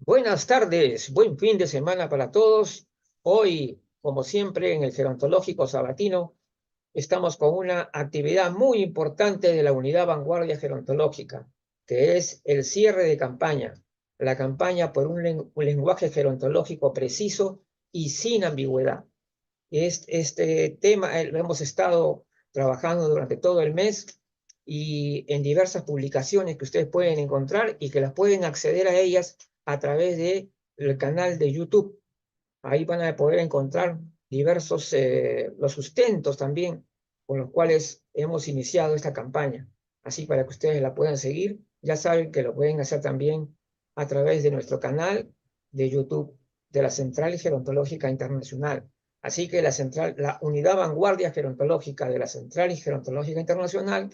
Buenas tardes, buen fin de semana para todos. Hoy, como siempre, en el Gerontológico Sabatino, estamos con una actividad muy importante de la Unidad Vanguardia Gerontológica, que es el cierre de campaña. La campaña por un lenguaje gerontológico preciso y sin ambigüedad. Este tema lo hemos estado trabajando durante todo el mes y en diversas publicaciones que ustedes pueden encontrar y que las pueden acceder a ellas a través del canal de YouTube. Ahí van a poder encontrar diversos los sustentos también con los cuales hemos iniciado esta campaña. Así para que ustedes la puedan seguir, ya saben que lo pueden hacer también a través de nuestro canal de YouTube de la Central Gerontológica Internacional. Así que la Unidad Vanguardia Gerontológica de la Central Gerontológica Internacional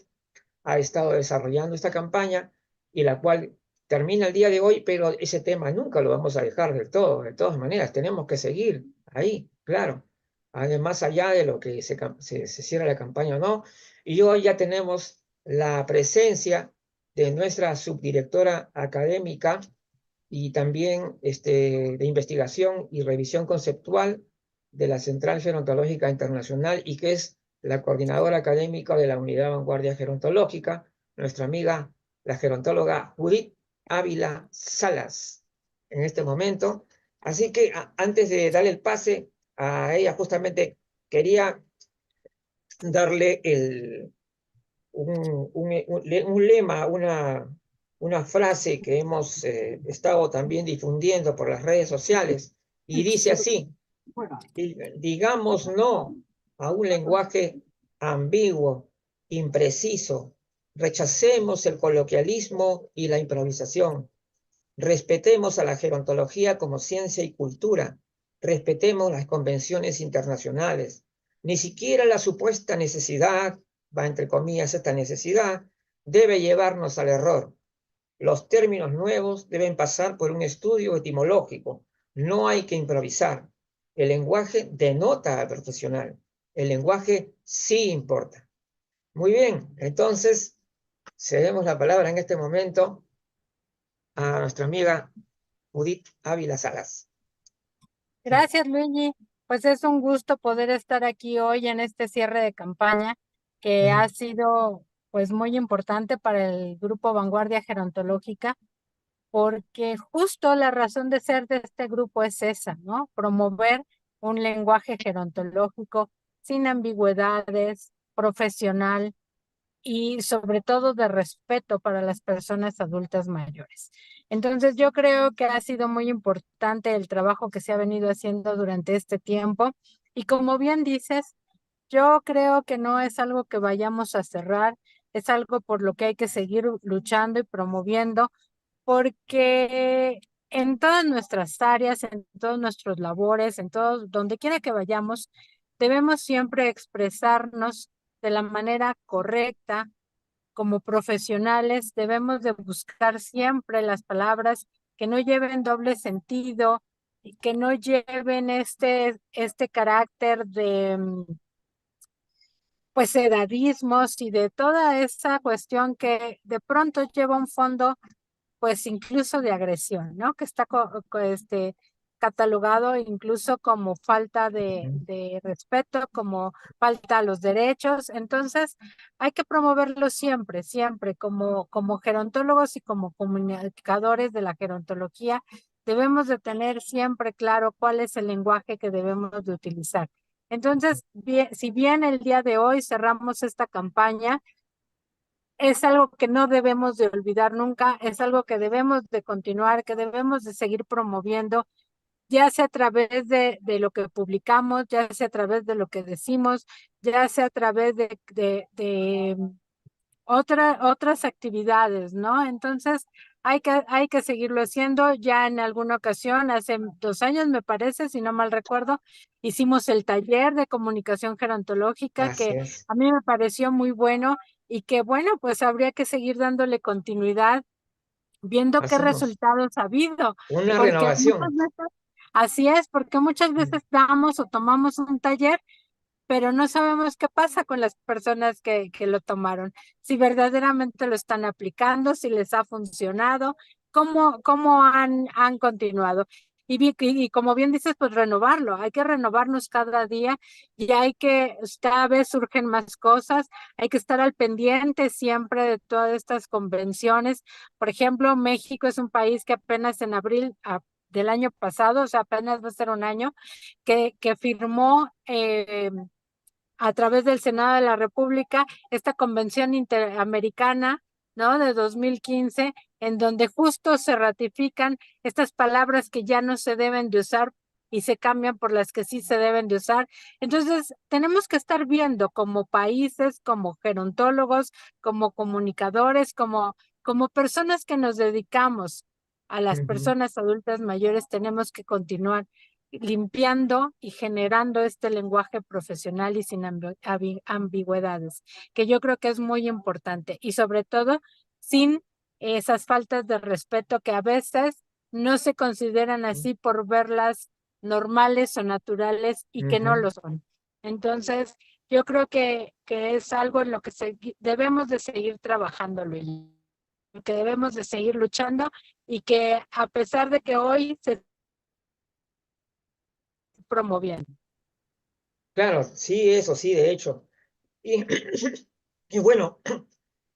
ha estado desarrollando esta campaña y la cual termina el día de hoy, pero ese tema nunca lo vamos a dejar del todo. De todas maneras, tenemos que seguir ahí, claro. Más allá de lo que se cierra la campaña o no. Y hoy ya tenemos la presencia de nuestra subdirectora académica y también de investigación y revisión conceptual de la Central Gerontológica Internacional y que es la coordinadora académica de la Unidad Vanguardia Gerontológica, nuestra amiga, la gerontóloga Judith Ávila Salas, en este momento. Así que antes de darle el pase a ella, justamente quería darle un lema, una frase que hemos estado también difundiendo por las redes sociales, y dice así: digamos no a un lenguaje ambiguo, impreciso, rechacemos el coloquialismo y la improvisación, respetemos a la gerontología como ciencia y cultura, respetemos las convenciones internacionales. Ni siquiera la supuesta necesidad, va entre comillas esta necesidad, debe llevarnos al error. Los términos nuevos deben pasar por un estudio etimológico. No hay que improvisar. El lenguaje denota al profesional. El lenguaje sí importa. Muy bien, entonces cedemos la palabra en este momento a nuestra amiga Judith Ávila Salas. Gracias, Luigi. Pues es un gusto poder estar aquí hoy en este cierre de campaña que ha sido pues muy importante para el grupo Vanguardia Gerontológica, porque justo la razón de ser de este grupo es esa, ¿no? Promover un lenguaje gerontológico sin ambigüedades, profesional y sobre todo de respeto para las personas adultas mayores. Entonces yo creo que ha sido muy importante el trabajo que se ha venido haciendo durante este tiempo y como bien dices, yo creo que no es algo que vayamos a cerrar, es algo por lo que hay que seguir luchando y promoviendo porque en todas nuestras áreas, en todos nuestros labores, en todo, donde quiera que vayamos, debemos siempre expresarnos de la manera correcta. Como profesionales debemos de buscar siempre las palabras que no lleven doble sentido y que no lleven este carácter de pues edadismos y de toda esa cuestión que de pronto lleva un fondo pues incluso de agresión, ¿no? Que está catalogado incluso como falta de respeto, como falta a los derechos. Entonces, hay que promoverlo siempre, siempre, como gerontólogos y como comunicadores de la gerontología, debemos de tener siempre claro cuál es el lenguaje que debemos de utilizar. Entonces, si bien el día de hoy cerramos esta campaña, es algo que no debemos de olvidar nunca, es algo que debemos de continuar, que debemos de seguir promoviendo, ya sea a través de lo que publicamos, ya sea a través de lo que decimos, ya sea a través de otras actividades, ¿no? Entonces, hay que seguirlo haciendo. Ya en alguna ocasión, hace 2 años, me parece, si no mal recuerdo, hicimos el taller de comunicación gerontológica Así que es. a mí me pareció muy bueno y que, bueno, pues habría que seguir dándole continuidad, viendo qué Hacemos resultados ha habido, una porque muchas renovación. veces, así es, porque muchas veces damos o tomamos un taller pero no sabemos qué pasa con las personas que lo tomaron, si verdaderamente lo están aplicando, si les ha funcionado. cómo han continuado. Y como bien dices, pues renovarlo, hay que renovarnos cada día y cada vez surgen más cosas, hay que estar al pendiente siempre de todas estas convenciones. Por ejemplo, México es un país que apenas en abril del año pasado, o sea, apenas va a ser un año, que firmó a través del Senado de la República esta Convención Interamericana, ¿no? De 2015, en donde justo se ratifican estas palabras que ya no se deben de usar y se cambian por las que sí se deben de usar. Entonces, tenemos que estar viendo como países, como gerontólogos, como comunicadores, como personas que nos dedicamos a las Ujú. personas adultas mayores, tenemos que continuar limpiando y generando este lenguaje profesional y sin ambigüedades, que yo creo que es muy importante y sobre todo sin esas faltas de respeto que a veces no se consideran así por verlas normales o naturales y que no Ujú. lo son. Entonces, yo creo que es algo en lo que debemos de seguir trabajando, Luis, que debemos de seguir luchando y que a pesar de que hoy se promoviendo. Claro, sí, eso sí, de hecho. Y, y bueno,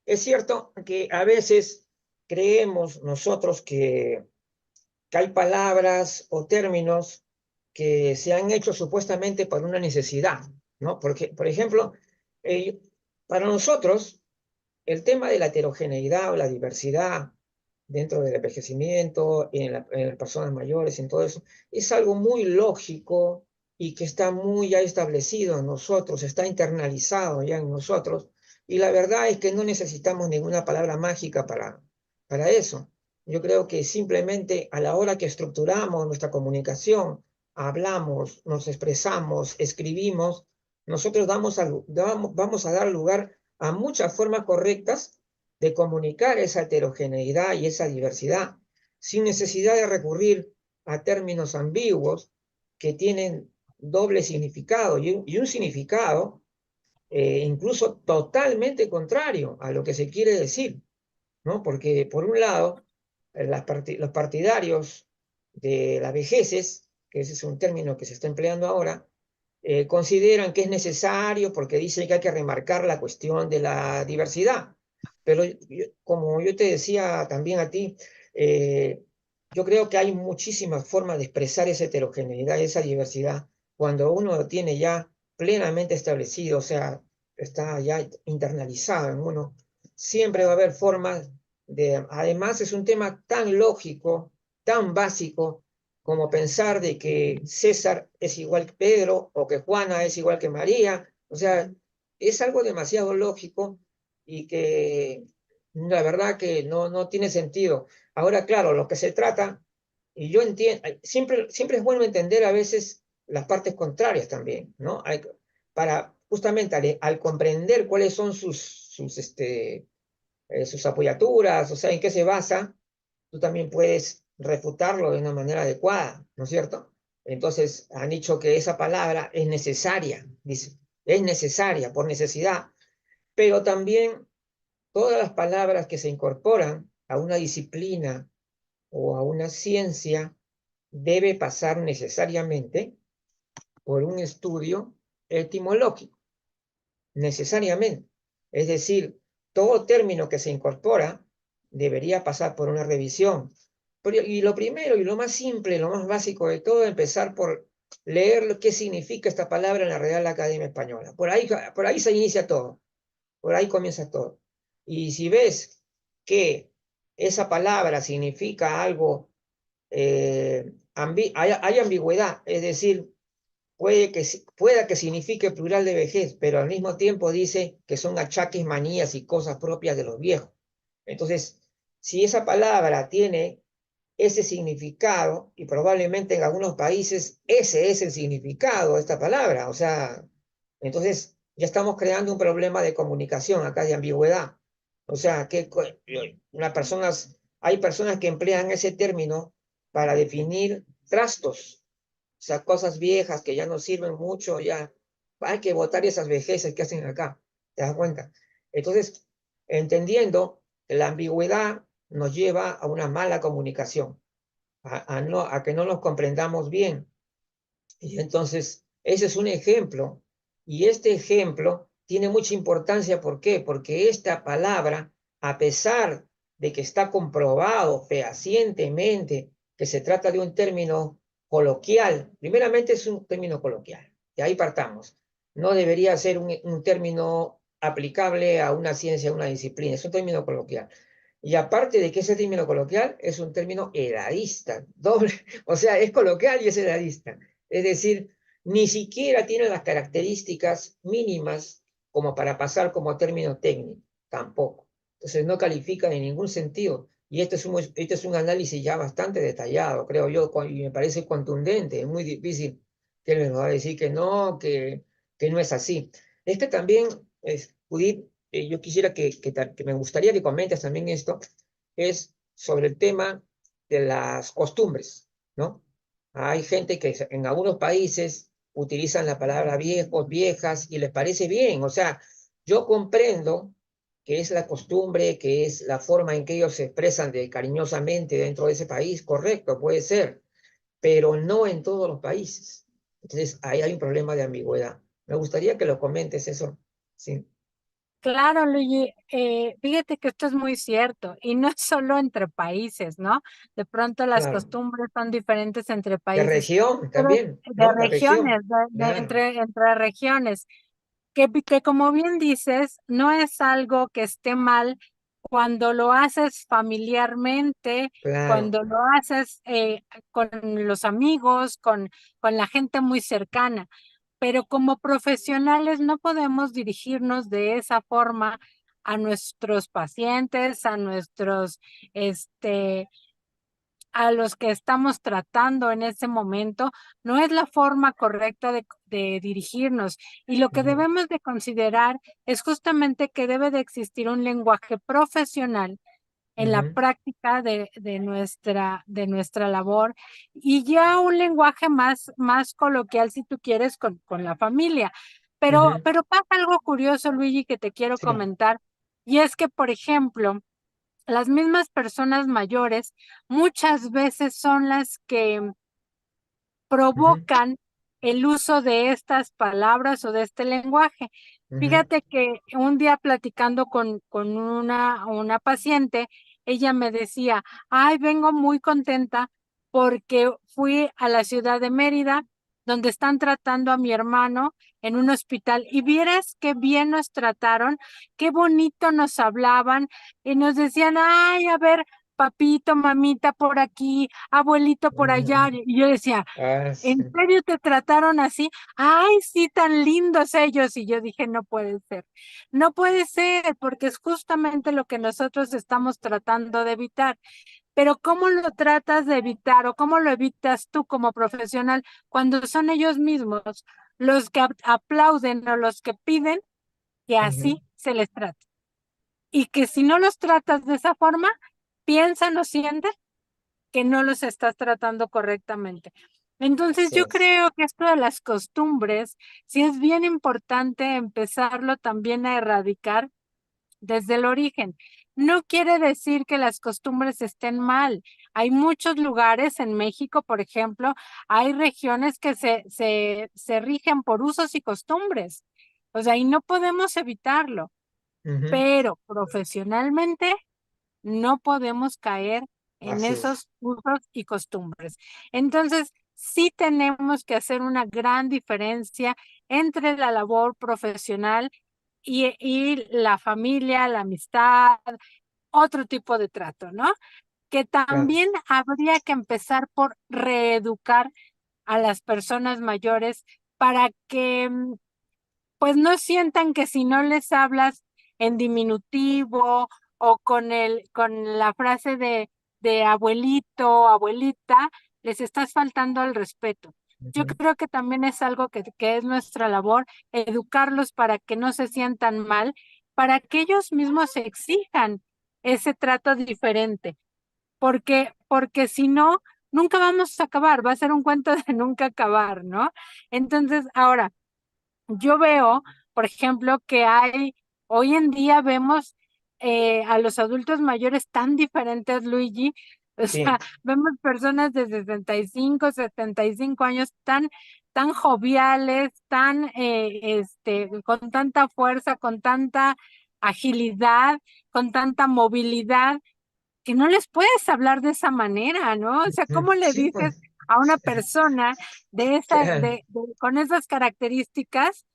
es cierto que a veces creemos nosotros que hay palabras o términos que se han hecho supuestamente por una necesidad, ¿no? Porque, por ejemplo, eh, para nosotros, el tema de la heterogeneidad o la diversidad dentro del envejecimiento, en las personas mayores, en todo eso, es algo muy lógico y que está muy ya establecido en nosotros, está internalizado ya en nosotros, y la verdad es que no necesitamos ninguna palabra mágica para eso. Yo creo que simplemente a la hora que estructuramos nuestra comunicación, hablamos, nos expresamos, escribimos, nosotros vamos a dar lugar a muchas formas correctas de comunicar esa heterogeneidad y esa diversidad, sin necesidad de recurrir a términos ambiguos que tienen doble significado y un significado incluso totalmente contrario a lo que se quiere decir, ¿no? Porque por un lado, los partidarios de las vejeces, que ese es un término que se está empleando ahora, consideran que es necesario porque dicen que hay que remarcar la cuestión de la diversidad. Pero como yo te decía también a ti, eh, yo creo que hay muchísimas formas de expresar esa heterogeneidad, esa diversidad, cuando uno lo tiene ya plenamente establecido, o sea, está ya internalizado en uno. Siempre va a haber formas además es un tema tan lógico, tan básico, como pensar de que César es igual que Pedro o que Juana es igual que María. O sea, es algo demasiado lógico y que la verdad que no tiene sentido. Ahora, claro, lo que se trata, y yo entiendo, siempre es bueno entender a veces las partes contrarias también, ¿no? Para justamente al comprender cuáles son sus apoyaturas, o sea, en qué se basa, tú también puedes refutarlo de una manera adecuada, ¿no es cierto? Entonces, han dicho que esa palabra es necesaria, dice, es necesaria por necesidad, pero también todas las palabras que se incorporan a una disciplina o a una ciencia debe pasar necesariamente por un estudio etimológico, necesariamente. Es decir, todo término que se incorpora debería pasar por una revisión. Y lo primero y lo más simple, lo más básico de todo, empezar por leer qué significa esta palabra en la Real Academia Española. Por ahí se inicia todo, por ahí comienza todo. Y si ves que esa palabra significa algo, hay ambigüedad, es decir, pueda que signifique plural de vejez, pero al mismo tiempo dice que son achaques, manías y cosas propias de los viejos. Entonces, si esa palabra tiene ese significado, y probablemente en algunos países ese es el significado de esta palabra, o sea, entonces ya estamos creando un problema de comunicación acá, de ambigüedad. O sea, hay personas que emplean ese término para definir trastos, o sea, cosas viejas que ya no sirven mucho, ya hay que botar esas vejeces que hacen acá, ¿te das cuenta? Entonces, entendiendo que la ambigüedad nos lleva a una mala comunicación, a que no nos comprendamos bien. Y entonces, ese es un ejemplo. Y este ejemplo tiene mucha importancia. ¿Por qué? Porque esta palabra, a pesar de que está comprobado fehacientemente que se trata de un término coloquial, primeramente es un término coloquial, y ahí partamos. No debería ser un término aplicable a una ciencia, a una disciplina, es un término coloquial. Y aparte de que ese término coloquial es un término edadista, doble, o sea, es coloquial y es edadista. Es decir, ni siquiera tiene las características mínimas como para pasar como término técnico, tampoco. Entonces no califican en ningún sentido. Y este es un análisis ya bastante detallado, creo yo, y me parece contundente. Es muy difícil que él me va a decir que no es así. Es que también, Judith, yo quisiera que me gustaría que comentes también esto, es sobre el tema de las costumbres, ¿no? Hay gente que en algunos países utilizan la palabra viejos, viejas, y les parece bien. O sea, yo comprendo que es la costumbre, que es la forma en que ellos se expresan cariñosamente dentro de ese país, correcto, puede ser, pero no en todos los países. Entonces, ahí hay un problema de ambigüedad. Me gustaría que lo comentes eso. Sí, Claro, Luigi, fíjate que esto es muy cierto y no es solo entre países, ¿no? De pronto las claro. costumbres son diferentes entre De países, región pero también, de ¿no? La regiones, región, claro. entre regiones, que como bien dices, no es algo que esté mal cuando lo haces familiarmente, Claro. cuando lo haces con los amigos, con la gente muy cercana, pero como profesionales no podemos dirigirnos de esa forma a nuestros pacientes, este, a los que estamos tratando en ese momento. No es la forma correcta de dirigirnos. Y lo que Ujú, debemos de considerar es justamente que debe de existir un lenguaje profesional en la ujú, práctica de nuestra labor, y ya un lenguaje más coloquial, si tú quieres, con la familia. ujú. Pero pasa algo curioso, Luigi, que te quiero Sí. comentar, y es que, por ejemplo, las mismas personas mayores muchas veces son las que Ujú, provocan el uso de estas palabras o de este lenguaje. ujú, Fíjate que un día platicando con una paciente, ella me decía, ay, vengo muy contenta porque fui a la ciudad de Mérida, donde están tratando a mi hermano en un hospital, y vieras qué bien nos trataron, qué bonito nos hablaban y nos decían, ay, a ver, papito, mamita por aquí, abuelito por allá. ujú. Y yo decía, Ah, ¿en sí. serio te trataron así? Ay, sí, tan lindos ellos. Y yo dije, no puede ser. No puede ser, porque es justamente lo que nosotros estamos tratando de evitar. Pero ¿cómo lo tratas de evitar o cómo lo evitas tú como profesional cuando son ellos mismos los que aplauden o los que piden que Ujú. así se les trate? Y que si no los tratas de esa forma, piensan o sienten que no los estás tratando correctamente. Entonces, Así yo es. creo que esto de las costumbres, sí es bien importante empezarlo también a erradicar desde el origen. No quiere decir que las costumbres estén mal. Hay muchos lugares en México, por ejemplo, hay regiones que se rigen por usos y costumbres. O sea, y no podemos evitarlo, Ujú. pero profesionalmente no podemos caer en Así es. esos usos y costumbres. Entonces, sí tenemos que hacer una gran diferencia entre la labor profesional y la familia, la amistad, otro tipo de trato, ¿no? Que Claro. también habría que empezar por reeducar a las personas mayores para que pues no sientan que si no les hablas en diminutivo o con la frase de abuelito, abuelita, les estás faltando al respeto. Yo Ujú, creo que también es algo que es nuestra labor, educarlos para que no se sientan mal, para que ellos mismos se exijan ese trato diferente, porque si no, nunca vamos a acabar, va a ser un cuento de nunca acabar, ¿no? Entonces, ahora, yo veo, por ejemplo, que hoy en día vemos a los adultos mayores tan diferentes, Luigi. O sea, Sí, vemos personas de 65, 75 años tan joviales, con tanta fuerza, con tanta agilidad, con tanta movilidad, que no les puedes hablar de esa manera, ¿no? O sea, ¿cómo le sí, dices pues, a una persona con esas características?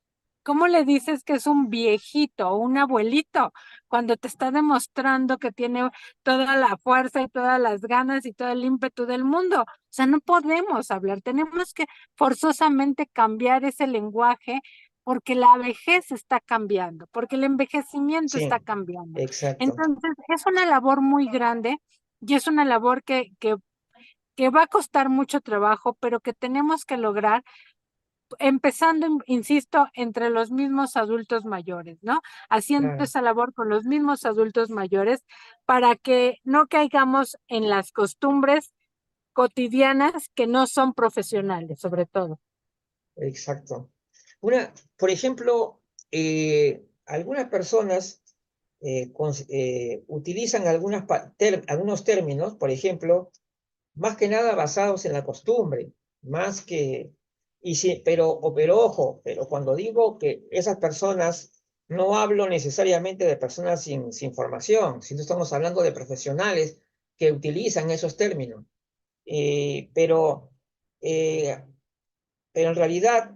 ¿Cómo le dices que es un viejito o un abuelito cuando te está demostrando que tiene toda la fuerza y todas las ganas y todo el ímpetu del mundo? O sea, no podemos hablar, tenemos que forzosamente cambiar ese lenguaje porque la vejez está cambiando, porque el envejecimiento está sí, cambiando. exacto, Entonces, es una labor muy grande y es una labor que va a costar mucho trabajo, pero que tenemos que lograr empezando, insisto, entre los mismos adultos mayores, ¿no? Haciendo claro. esa labor con los mismos adultos mayores para que no caigamos en las costumbres cotidianas que no son profesionales, sobre todo. Exacto. Por ejemplo, algunas personas utilizan algunos términos, por ejemplo, más que nada basados en la costumbre, más que, y sí, pero ojo, pero cuando digo que esas personas, no hablo necesariamente de personas sin formación, sino estamos hablando de profesionales que utilizan esos términos. Eh, pero eh, pero en realidad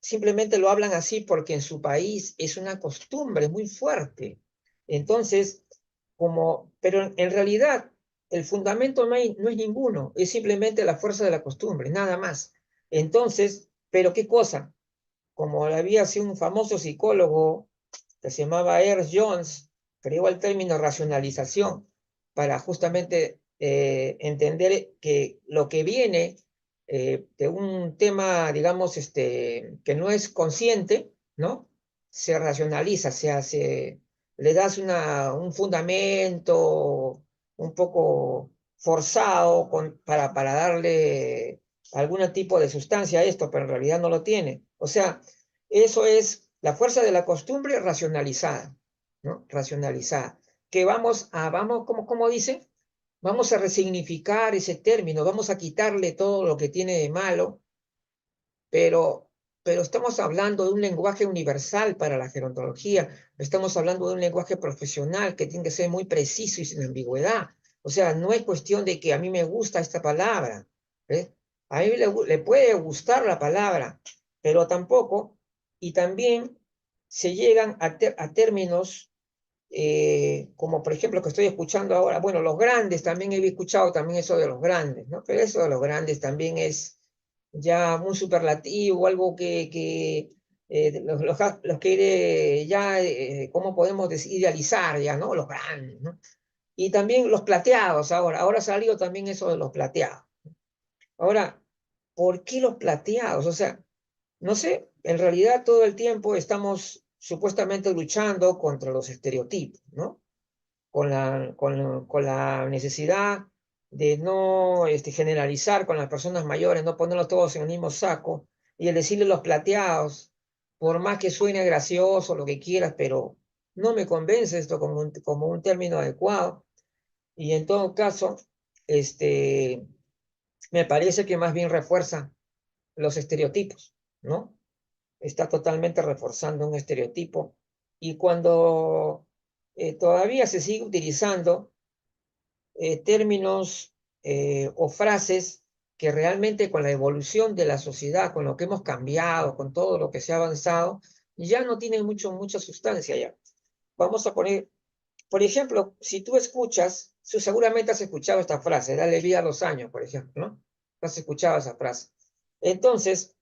simplemente lo hablan así porque en su país es una costumbre muy fuerte. Entonces, pero en realidad el fundamento no es ninguno, es simplemente la fuerza de la costumbre, nada más. Entonces, pero qué cosa, como había sido un famoso psicólogo que se llamaba Earl Jones, creó el término racionalización para justamente entender que lo que viene de un tema, digamos, que no es consciente, ¿no? Se racionaliza, le das un fundamento un poco forzado para darle algún tipo de sustancia a esto, pero en realidad no lo tiene. O sea, eso es la fuerza de la costumbre racionalizada, ¿no? Racionalizada. Que como dice, vamos a resignificar ese término, vamos a quitarle todo lo que tiene de malo, pero, pero estamos hablando de un lenguaje universal para la gerontología, estamos hablando de un lenguaje profesional que tiene que ser muy preciso y sin ambigüedad. O sea, no es cuestión de que a mí me gusta esta palabra, ¿ves? A mí le puede gustar la palabra, pero tampoco, y también se llegan a términos como por ejemplo que estoy escuchando ahora, bueno, los grandes, también he escuchado también eso de los grandes, ¿no? Pero eso de los grandes también es ya un superlativo, algo que los quiere ya, ¿cómo podemos decir? Idealizar ya, ¿no? Los grandes, ¿no? Y también los plateados ahora salió también eso de los plateados. Ahora, ¿por qué los plateados? O sea, no sé, en realidad todo el tiempo estamos supuestamente luchando contra los estereotipos, ¿no? Con la necesidad de no generalizar con las personas mayores, no ponerlos todos en el mismo saco, y el decirle los plateados, por más que suene gracioso, lo que quieras, pero no me convence esto como un término adecuado, y en todo caso, este, me parece que más bien refuerza los estereotipos, ¿no? Está totalmente reforzando un estereotipo, y cuando todavía se sigue utilizando términos o frases que realmente con la evolución de la sociedad, con lo que hemos cambiado, con todo lo que se ha avanzado, ya no tienen mucha sustancia ya. Vamos a poner, por ejemplo, si tú escuchas, seguramente has escuchado esta frase, dale vida a los años, por ejemplo, ¿no? Has escuchado esa frase. Entonces,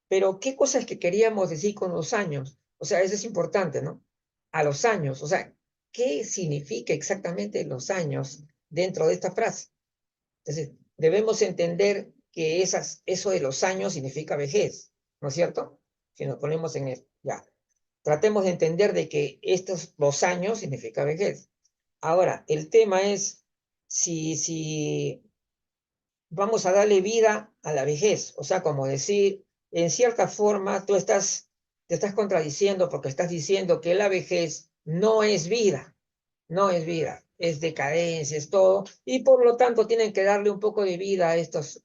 pero ¿qué cosas que queríamos decir con los años? O sea, eso es importante, ¿no? A los años, o sea, ¿qué significa exactamente los años dentro de esta frase? Entonces, debemos entender que eso de los años significa vejez, ¿no es cierto? Si nos ponemos en esto, ya. Tratemos de entender de que estos 2 años significa vejez. Ahora, el tema es si vamos a darle vida a la vejez, o sea, como decir, en cierta forma te estás contradiciendo porque estás diciendo que la vejez no es vida, no es vida, es decadencia, es todo, y por lo tanto tienen que darle un poco de vida a estos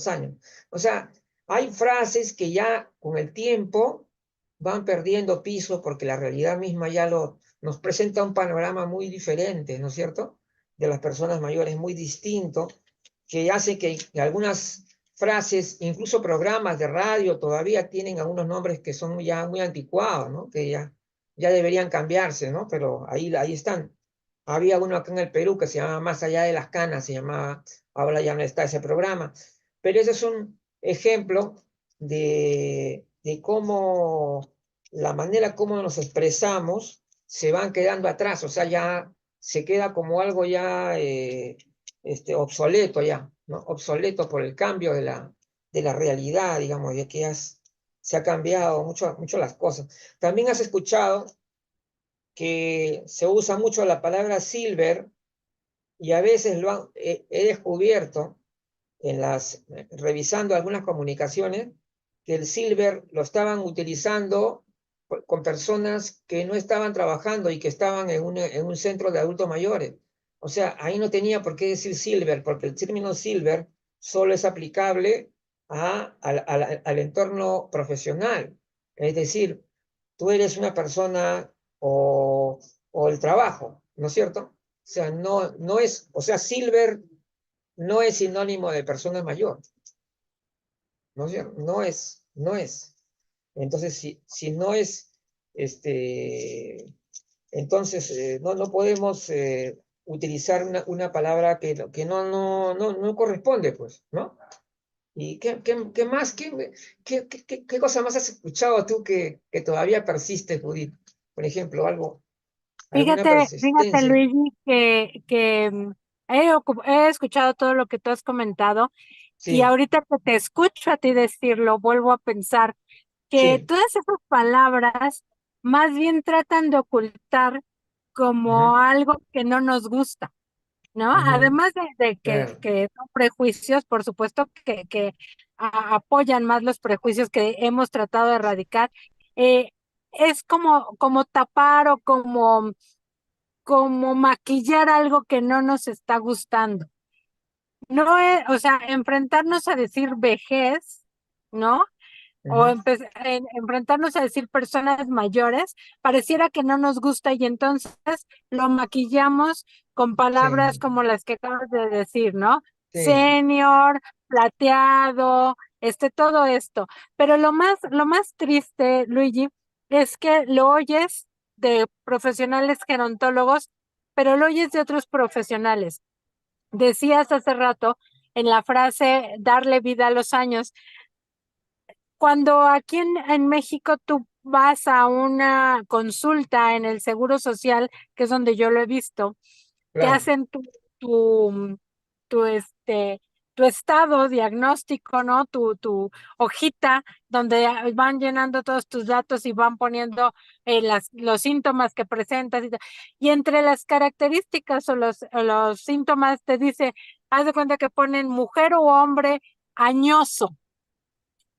años. O sea, hay frases que ya con el tiempo van perdiendo piso porque la realidad misma ya nos presenta un panorama muy diferente, ¿no es cierto? De las personas mayores, muy distinto, que hace que algunas frases, incluso programas de radio, todavía tienen algunos nombres que son ya muy anticuados, ¿no? Que ya deberían cambiarse, ¿no? Pero ahí están. Había uno acá en el Perú que se llamaba Más allá de las canas, se llamaba, ahora ya no está ese programa. Pero ese es un ejemplo de cómo la manera como nos expresamos se van quedando atrás, o sea, ya se queda como algo ya obsoleto ya, ¿no? Obsoleto por el cambio de la realidad, digamos, ya que se ha cambiado mucho las cosas. También has escuchado que se usa mucho la palabra silver y a veces he descubierto revisando algunas comunicaciones que el silver lo estaban utilizando con personas que no estaban trabajando y que estaban en un centro de adultos mayores. O sea, ahí no tenía por qué decir silver, porque el término silver solo es aplicable al entorno profesional. Es decir, tú eres una persona o el trabajo, ¿no es cierto? O sea, no es, o sea, silver no es sinónimo de persona mayor, ¿no es cierto? No es. Entonces, si no es, entonces no podemos utilizar una palabra que no corresponde, pues, ¿no? ¿Y qué más? ¿Qué cosa más has escuchado tú que todavía persiste, Judith? Por ejemplo, alguna Fíjate, persistencia. Luigi, que he escuchado todo lo que tú has comentado y Sí, ahorita que te escucho a ti decirlo, vuelvo a pensar que sí. todas esas palabras más bien tratan de ocultar Ujú, como algo que no nos gusta, ¿no? ujú, Además de claro. que son prejuicios, por supuesto que apoyan más los prejuicios que hemos tratado de erradicar, eh, es como tapar o como maquillar algo que no nos está gustando. No es, o sea, enfrentarnos a decir vejez, ¿no? O Ujú, enfrentarnos a decir personas mayores, pareciera que no nos gusta y entonces lo maquillamos con palabras sí, como las que acabas de decir, ¿no? sí. Senior, plateado, todo esto. Pero lo más triste, Luigi, es que lo oyes de profesionales gerontólogos, pero lo oyes de otros profesionales. Decías hace rato en la frase darle vida a los años, cuando aquí en México tú vas a una consulta en el Seguro Social, que es donde yo lo he visto, te Claro. hacen tu, tu, este, tu estado diagnóstico, ¿no? Tu hojita, donde van llenando todos tus datos y van poniendo los síntomas que presentas. Y entre las características o los síntomas te dice, haz de cuenta que ponen mujer o hombre añoso.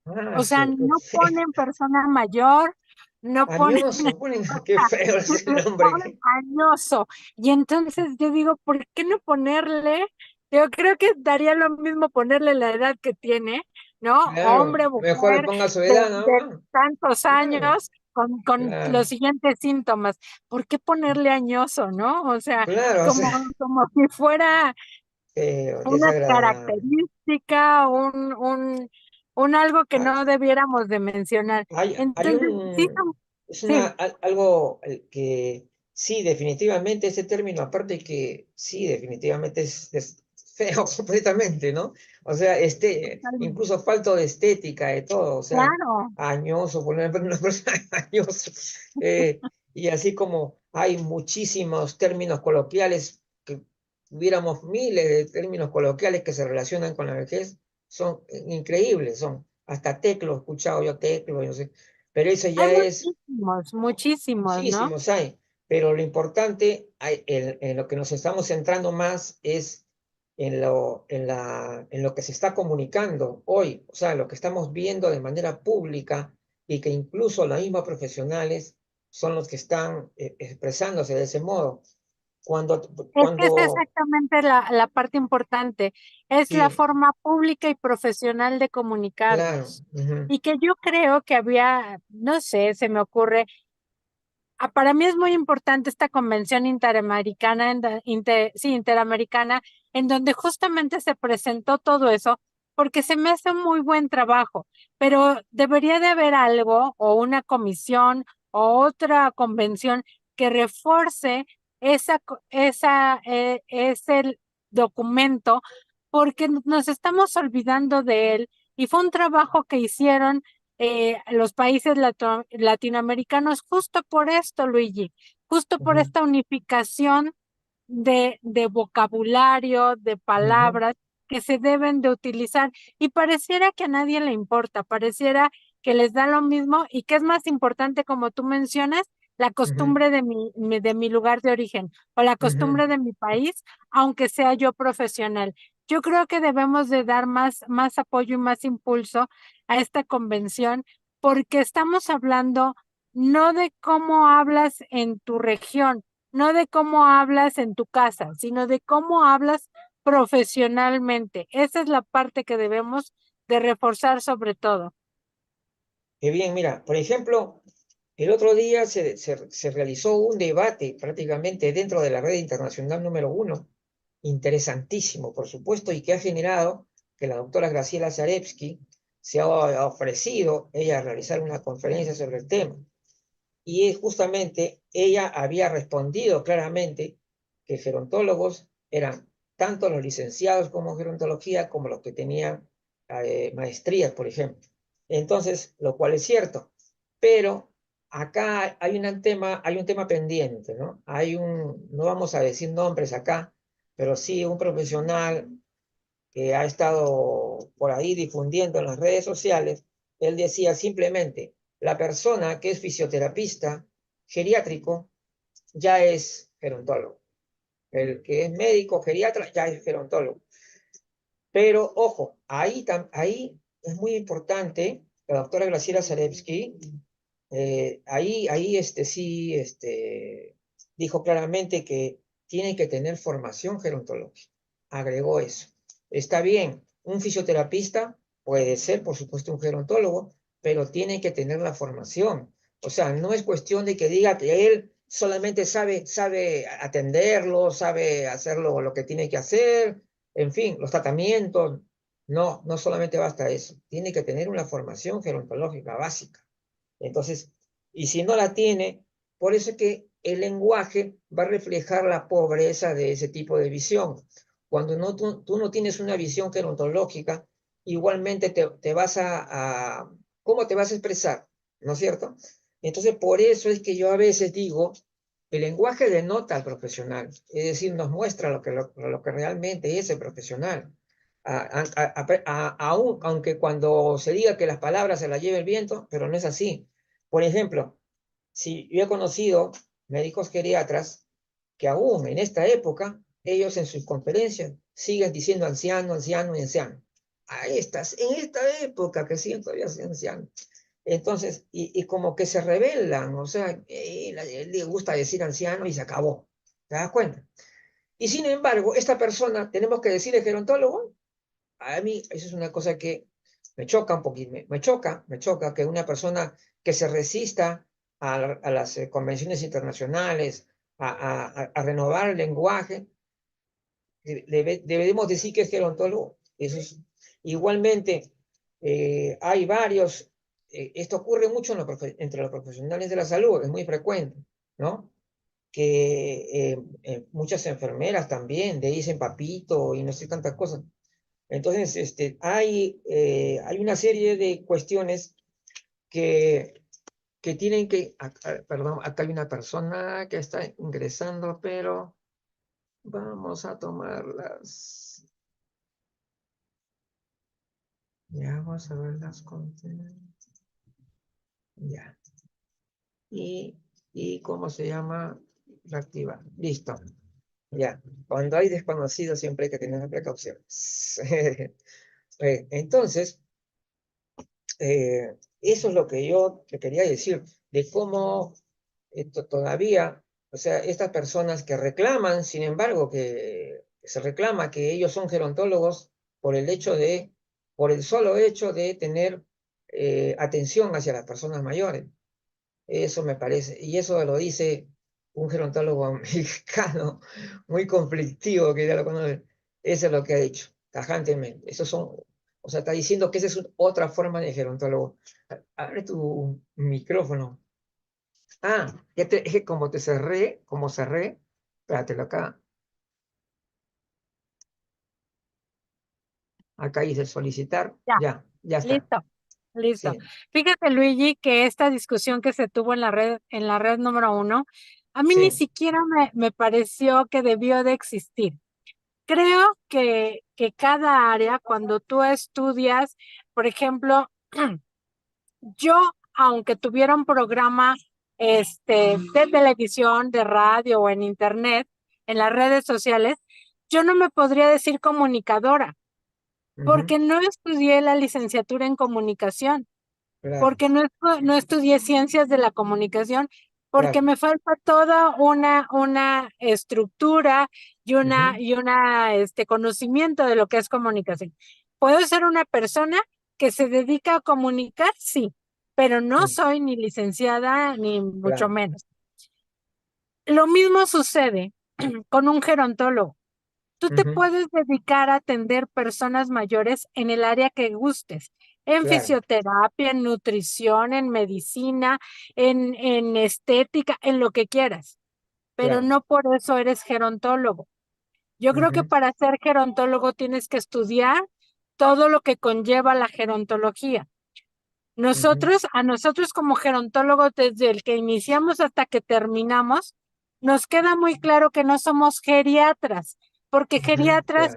Ah, O sea, qué no feo. ponen persona mayor, no ponen, Añoso, ponen, o qué sea, feo es el le ponen nombre. añoso. Y entonces yo digo, ¿por qué no ponerle? Yo creo que daría lo mismo ponerle la edad que tiene, ¿no? Claro, Hombre, mejor le mujer, ponga su de, edad nada de más. tantos Claro, años, con claro, los siguientes síntomas. ¿Por qué ponerle añoso, no? O sea, claro, o sea, como si fuera feo, una desagradable. característica, un algo que Ah, no debiéramos de mencionar. hay Entonces, sí, es sí, algo que sí, definitivamente ese término, aparte que sí, definitivamente es feo completamente, ¿no? O sea, totalmente. incluso falto de estética, de todo, o sea, Claro, añoso, poner una persona añoso. Y así como hay muchísimos términos coloquiales, que hubiéramos miles de términos coloquiales que se relacionan con la vejez, son increíbles, son. Hasta teclo, he escuchado yo teclo, yo sé, pero eso hay ya es, muchísimos, muchísimos, ¿no? muchísimos hay, pero lo importante, en lo que nos estamos centrando más es en lo que se está comunicando hoy, o sea, lo que estamos viendo de manera pública y que incluso los mismos profesionales son los que están expresándose de ese modo. Cuando, Es que es cuando, exactamente la parte importante, es la sí, forma pública y profesional de claro, comunicarnos. ujú, Y que yo creo que había, no sé, se me ocurre, para mí es muy importante esta convención interamericana, sí, interamericana, en donde justamente se presentó todo eso, porque se me hace un muy buen trabajo, pero debería de haber algo o una comisión o otra convención que refuerce ese documento, porque nos estamos olvidando de él y fue un trabajo que hicieron los países latinoamericanos justo por esto, Luigi, justo por ujú, esta unificación de vocabulario, de ujú, palabras que se deben de utilizar. Y pareciera que a nadie le importa, pareciera que les da lo mismo y que es más importante, como tú mencionas, la ujú, costumbre de mi lugar de origen o la ujú. costumbre de mi país, aunque sea yo profesional. Yo creo que debemos de dar más apoyo y más impulso a esta convención porque estamos hablando no de cómo hablas en tu región, no de cómo hablas en tu casa, sino de cómo hablas profesionalmente. Esa es la parte que debemos de reforzar sobre todo. Qué bien, mira, por ejemplo, el otro día se realizó un debate prácticamente dentro de la red internacional número uno, interesantísimo, por supuesto, y que ha generado que la doctora Graciela Zarevsky se ha ofrecido ella a realizar una conferencia sobre el tema. Y justamente ella había respondido claramente que gerontólogos eran tanto los licenciados como gerontología como los que tenían maestrías, por ejemplo. Entonces, lo cual es cierto, pero acá hay un tema pendiente, ¿no? No vamos a decir nombres acá, pero sí un profesional que ha estado por ahí difundiendo en las redes sociales, él decía simplemente, la persona que es fisioterapista geriátrico ya es gerontólogo. El que es médico geriatra ya es gerontólogo. Pero ojo, ahí es muy importante, la doctora Graciela Zarevsky, ahí sí dijo claramente que tiene que tener formación gerontológica. Agregó eso. Está bien, un fisioterapista puede ser, por supuesto, un gerontólogo, pero tiene que tener la formación. O sea, no es cuestión de que diga que él solamente sabe atenderlo, sabe hacerlo lo que tiene que hacer, en fin, los tratamientos. No, no solamente basta eso. Tiene que tener una formación gerontológica básica. Entonces, y si no la tiene, por eso es que el lenguaje va a reflejar la pobreza de ese tipo de visión. Cuando tú no tienes una visión gerontológica, igualmente te vas ¿cómo te vas a expresar? ¿No es cierto? Entonces, por eso es que yo a veces digo, el lenguaje denota al profesional, es decir, nos muestra lo que realmente es el profesional. Aunque cuando se diga que las palabras se las lleve el viento, pero no es así. Por ejemplo, si yo he conocido médicos geriatras que aún en esta época, ellos en sus conferencias siguen diciendo anciano, anciano y anciano. En esta época que siguen todavía siendo ancianos. Entonces, y como que se rebelan, o sea, él le gusta decir anciano y se acabó. ¿Te das cuenta? Y sin embargo, esta persona, tenemos que decirle gerontólogo. A mí eso es una cosa que me choca un poquito, me choca que una persona que se resista a las convenciones internacionales, a renovar el lenguaje, debemos decir que es gerontólogo. Igualmente, hay varios, esto ocurre mucho entre los profesionales de la salud, es muy frecuente, ¿no? Que muchas enfermeras también le dicen papito y no sé tantas cosas. Entonces, hay una serie de cuestiones que tienen perdón, acá hay una persona que está ingresando, pero vamos a tomarlas. Ya, vamos a ver las contentas. Ya. Y, ¿cómo se llama? Reactiva. Listo. Ya. Cuando hay desconocidos siempre hay que tener precauciones. Entonces, eso es lo que yo te quería decir, de cómo todavía O sea, estas personas que reclaman, sin embargo, que se reclama que ellos son gerontólogos por por el solo hecho de tener atención hacia las personas mayores. Eso me parece, y eso lo dice un gerontólogo mexicano muy conflictivo que ya lo conoce. Eso es lo que ha dicho, tajantemente. O sea, está diciendo que esa es otra forma de gerontólogo. Abre tu micrófono. Ah, es que como cerré, espératelo acá dice solicitar, Ya, ya está. listo, listo. Sí, Fíjate, Luigi, que esta discusión que se tuvo en la red número 1, a mí ni sí, siquiera me pareció que debió de existir. Creo que cada área, cuando tú estudias, por ejemplo, yo, aunque tuviera un programa de televisión, de radio o en internet, en las redes sociales, yo no me podría decir comunicadora, ujú, porque no estudié la licenciatura en comunicación, claro, porque no estudié ciencias de la comunicación, porque claro, me falta toda una estructura ujú, y una conocimiento de lo que es comunicación. Puedo ser una persona que se dedica a comunicar, sí, pero no sí, soy ni licenciada ni mucho claro, menos. Lo mismo sucede con un gerontólogo. Tú te ujú, puedes dedicar a atender personas mayores en el área que gustes, en claro, fisioterapia, en nutrición, en medicina, en estética, en lo que quieras, pero claro, no por eso eres gerontólogo. Yo creo que ujú, para ser gerontólogo tienes que estudiar todo lo que conlleva la gerontología. ujú, A nosotros como gerontólogos, desde el que iniciamos hasta que terminamos, nos queda muy claro que no somos geriatras, porque ujú, geriatras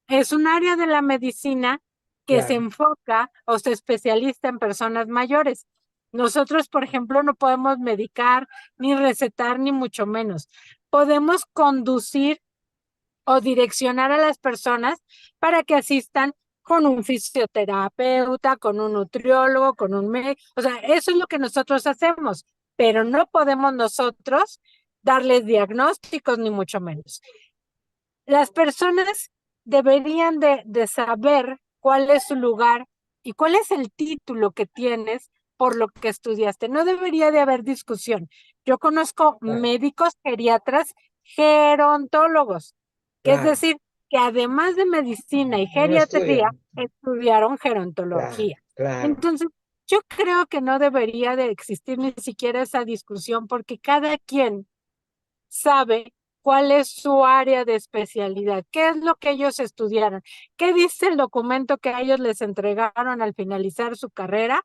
es un área de la medicina que se claro, enfoca o se especializa en personas mayores. Nosotros, por ejemplo, no podemos medicar, ni recetar, ni mucho menos. Podemos conducir o direccionar a las personas para que asistan con un fisioterapeuta, con un nutriólogo, con un médico. O sea, eso es lo que nosotros hacemos, pero no podemos nosotros darles diagnósticos ni mucho menos. Las personas deberían de saber cuál es su lugar y cuál es el título que tienes por lo que estudiaste. No debería de haber discusión. Yo conozco claro, médicos, geriatras, gerontólogos, que es claro, decir, que además de medicina y no geriatría, estudian, estudiaron claro, gerontología. claro, Entonces, yo creo que no debería de existir ni siquiera esa discusión porque cada quien sabe cuál es su área de especialidad, qué es lo que ellos estudiaron, qué dice el documento que a ellos les entregaron al finalizar su carrera,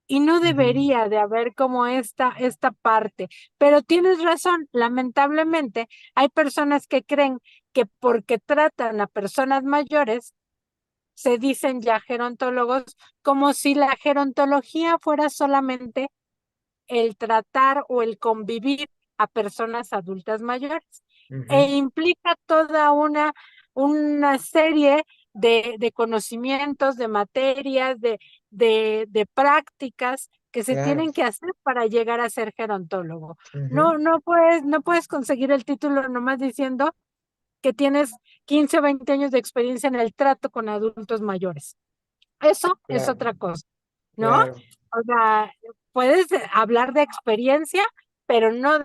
y no ujú, debería de haber como esta parte. Pero tienes razón, lamentablemente hay personas que creen que porque tratan a personas mayores, se dicen ya gerontólogos, como si la gerontología fuera solamente el tratar o el convivir a personas adultas mayores. E ujú, implica toda una serie de conocimientos, de materias, de prácticas que se claro, tienen que hacer para llegar a ser gerontólogo. ujú, No puedes conseguir el título nomás diciendo que tienes 15 o 20 años de experiencia en el trato con adultos mayores. Eso es claro, otra cosa, ¿no? claro, O sea, puedes hablar de experiencia, pero no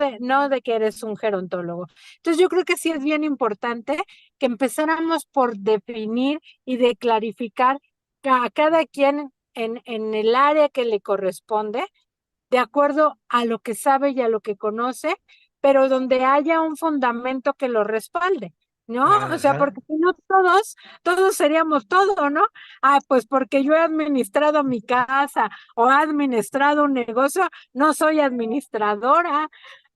de que eres un gerontólogo. Entonces, yo creo que sí es bien importante que empezáramos por definir y de clarificar a cada quien en el área que le corresponde, de acuerdo a lo que sabe y a lo que conoce, pero donde haya un fundamento que lo respalde, ¿no? O sea, ajá, porque si no todos seríamos todo, ¿no? Ah, pues porque yo he administrado mi casa o he administrado un negocio, no soy administradora,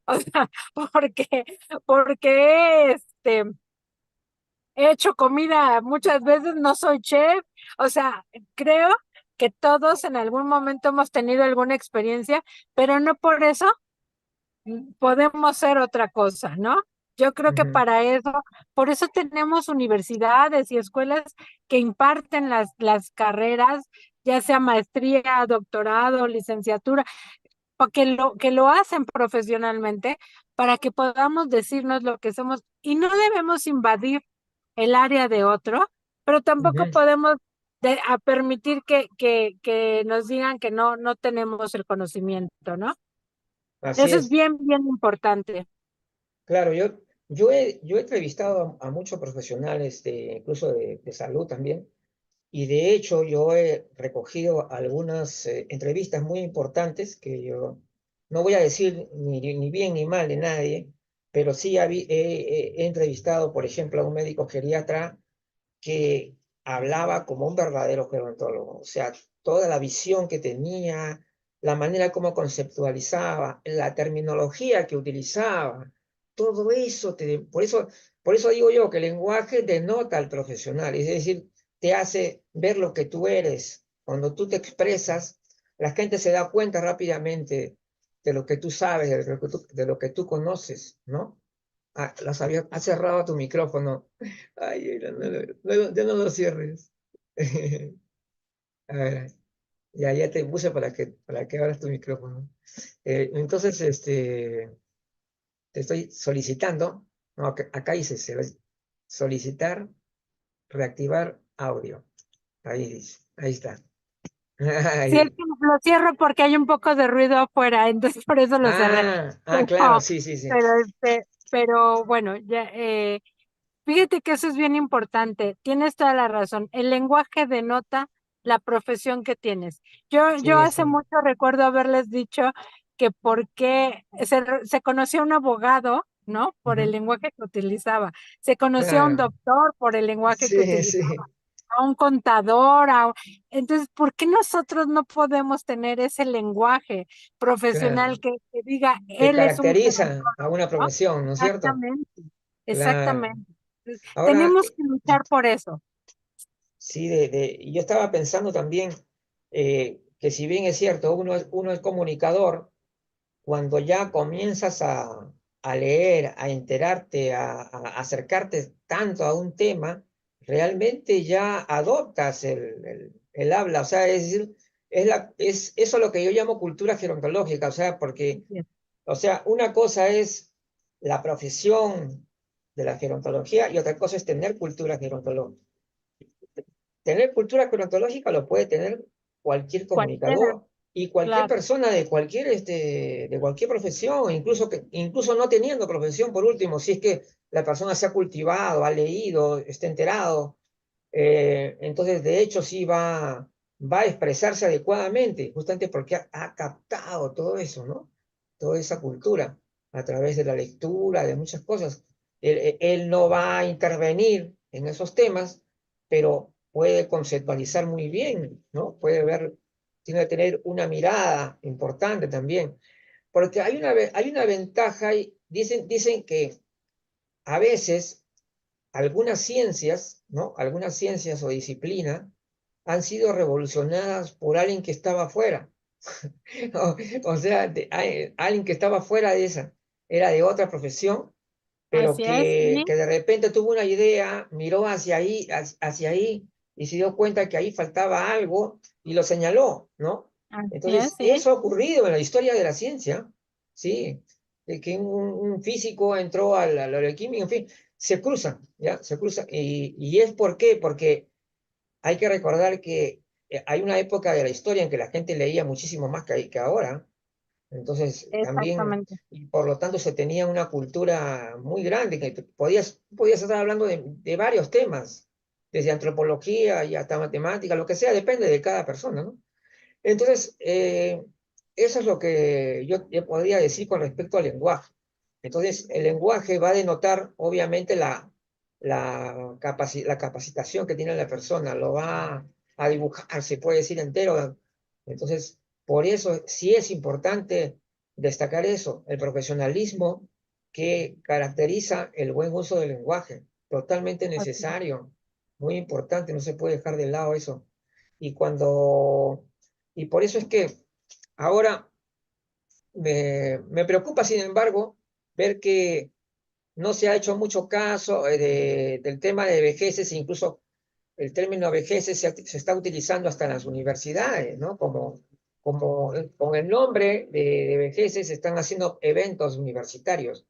o sea, porque, porque he hecho comida muchas veces, no soy chef, o sea, creo que todos en algún momento hemos tenido alguna experiencia, pero no por eso podemos ser otra cosa, ¿no? Yo creo que ujú, para eso, por eso tenemos universidades y escuelas que imparten las carreras, ya sea maestría, doctorado, licenciatura, o que lo hacen profesionalmente, para que podamos decirnos lo que somos y no debemos invadir el área de otro, pero tampoco Ujú. podemos a permitir que nos digan que no tenemos el conocimiento, ¿no? Así Eso es es. bien, bien importante. Claro, yo he entrevistado a muchos profesionales, incluso de salud también, y de hecho yo he recogido algunas entrevistas muy importantes que yo no voy a decir ni bien ni mal de nadie, pero sí he entrevistado, por ejemplo, a un médico geriatra que hablaba como un verdadero gerontólogo, o sea, toda la visión que tenía, la manera como conceptualizaba, la terminología que utilizaba, todo eso, por eso digo yo que el lenguaje denota al profesional, es decir, te hace ver lo que tú eres. Cuando tú te expresas, la gente se da cuenta rápidamente de lo que tú sabes, de lo que tú conoces, ¿no? Ah, has cerrado tu micrófono. Ay, ya no lo cierres. A ver, ya te puse para que abras tu micrófono. Entonces, te estoy solicitando, no, acá dice solicitar, reactivar audio. Ahí dice, ahí está. Sí, es que Ay, lo cierro porque hay un poco de ruido afuera, entonces por eso lo cerré. claro, Pero, sí, sí, sí. pero bueno, ya, fíjate que eso es bien importante. Tienes toda la razón. El lenguaje denota la profesión que tienes. Yo Sí, hace sí, mucho recuerdo haberles dicho que porque se conocía un abogado, ¿no? Por el ujú, lenguaje que utilizaba. Se conocía un claro, doctor por el lenguaje que sí, utilizaba. sí, A un contador. Entonces, ¿por qué nosotros no podemos tener ese lenguaje claro. profesional que diga, Que él es un caracteriza a gerontólogo, una ¿no? profesión, ¿no es cierto? Exactamente, Claro. exactamente. Ahora, Tenemos que luchar por eso. sí, yo estaba pensando también que si bien es cierto, uno es comunicador, cuando ya comienzas a leer, a enterarte, a acercarte tanto a un tema, realmente ya adoptas el habla, o sea, es decir, es eso lo que yo llamo cultura gerontológica, o sea, porque, Así es. o sea, una cosa es la profesión de la gerontología y otra cosa es tener cultura gerontológica. Tener cultura gerontológica lo puede tener cualquier Cualquiera, comunicador y cualquier claro. persona de cualquier profesión, incluso no teniendo profesión, por último, si es que la persona se ha cultivado, ha leído, está enterado, entonces de hecho sí va a expresarse adecuadamente, justamente porque ha captado todo eso, ¿no? Toda esa cultura a través de la lectura, de muchas cosas. Él no va a intervenir en esos temas, pero puede conceptualizar muy bien, ¿no? Tiene que tener una mirada importante también, porque hay una ventaja, y dicen que a veces algunas ciencias, ¿no? Algunas ciencias o disciplinas han sido revolucionadas por alguien que estaba afuera, o, o sea, alguien que estaba fuera de esa, era de otra profesión, pero Así es, sí. que de repente tuvo una idea, miró hacia ahí y se dio cuenta que ahí faltaba algo y lo señaló, ¿no? Así es, Entonces, sí. eso ha ocurrido en la historia de la ciencia, ¿sí? De que un físico entró a la bioquímica, en fin, se cruzan, ¿ya? Se cruzan. Y es por qué, porque hay que recordar que hay una época de la historia en que la gente leía muchísimo más que ahora, entonces, también, Exactamente. y por lo tanto, se tenía una cultura muy grande, que podías estar hablando de varios temas, desde antropología y hasta matemática, lo que sea, depende de cada persona, ¿no? Entonces, eso es lo que yo podría decir con respecto al lenguaje. Entonces, el lenguaje va a denotar, obviamente, la capacitación que tiene la persona, lo va a dibujar, se puede decir entero. Entonces, por eso sí es importante destacar eso, el profesionalismo que caracteriza el buen uso del lenguaje, totalmente Así es. necesario, muy importante, no se puede dejar de lado eso. Y cuando, y por eso es que ahora me preocupa, sin embargo, ver que no se ha hecho mucho caso del tema de vejeces, incluso el término vejeces se está utilizando hasta en las universidades, ¿no? como con el nombre de vejeces, se están haciendo eventos universitarios.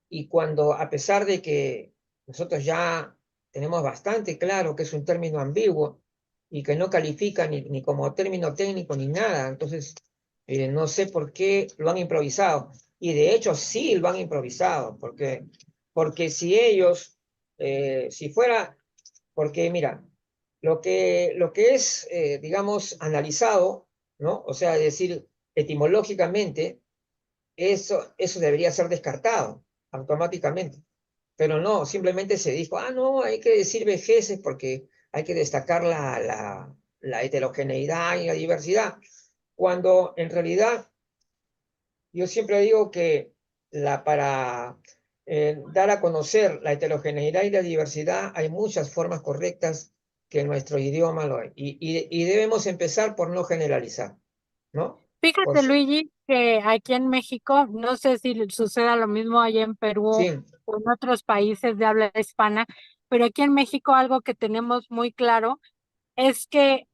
Y cuando, a pesar de que nosotros ya tenemos bastante claro que es un término ambiguo y que no califica ni como término técnico ni nada, entonces no sé por qué lo han improvisado. Y de hecho sí lo han improvisado, porque si ellos, si fuera, porque mira, lo que es, digamos, analizado, ¿no? O sea, decir etimológicamente, eso debería ser descartado automáticamente. Pero no, simplemente se dijo, no, hay que decir vejeces porque hay que destacar la heterogeneidad y la diversidad. Cuando en realidad yo siempre digo que para dar a conocer la heterogeneidad y la diversidad hay muchas formas correctas que en nuestro idioma lo hay. Y debemos empezar por no generalizar, ¿no? Por, Fíjate, Luigi, que aquí en México, no sé si suceda lo mismo allá en Perú sí, o en otros países de habla hispana, pero aquí en México algo que tenemos muy claro es que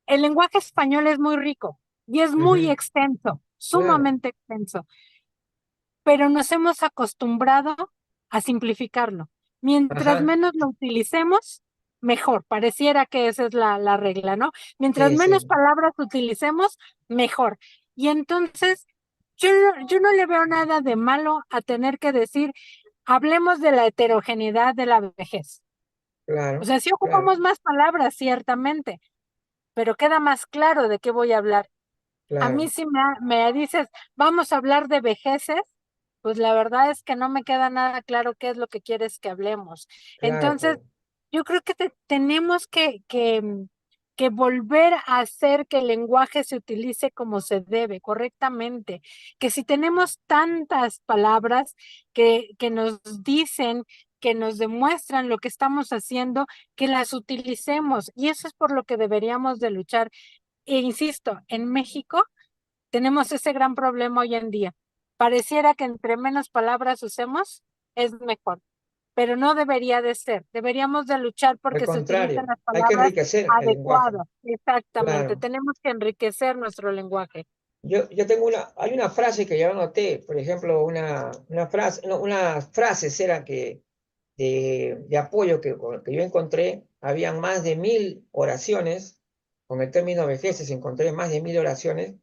el lenguaje español es muy rico y es muy ujú, extenso, claro, sumamente extenso, pero nos hemos acostumbrado a simplificarlo. Mientras ajá, menos lo utilicemos, mejor. Pareciera que esa es la regla, ¿no? Mientras sí, menos sí, palabras utilicemos, mejor. Y entonces, yo no le veo nada de malo a tener que decir, hablemos de la heterogeneidad de la vejez. O claro, sea, sí claro, ocupamos más palabras, ciertamente, pero queda más claro de qué voy a hablar. A mí claro, si me dices, vamos a hablar de vejeces, pues la verdad es que no me queda nada claro qué es lo que quieres que hablemos. claro, Entonces, claro. yo creo que tenemos que volver a hacer que el lenguaje se utilice como se debe, correctamente. Que si tenemos tantas palabras que nos dicen, que nos demuestran lo que estamos haciendo, que las utilicemos. Y eso es por lo que deberíamos de luchar. E insisto, en México tenemos ese gran problema hoy en día. Pareciera que entre menos palabras usemos, es mejor, pero no debería de ser. Deberíamos de luchar Al porque se utilicen contrario, las hay que palabras enriquecer el lenguaje, adecuadas. Exactamente, claro. tenemos que enriquecer nuestro lenguaje. Yo tengo hay una frase que yo anoté, por ejemplo, una frase, no, unas frases eran de apoyo que yo encontré, habían más de 1000 oraciones, con el término vejeces encontré más de 1000 oraciones,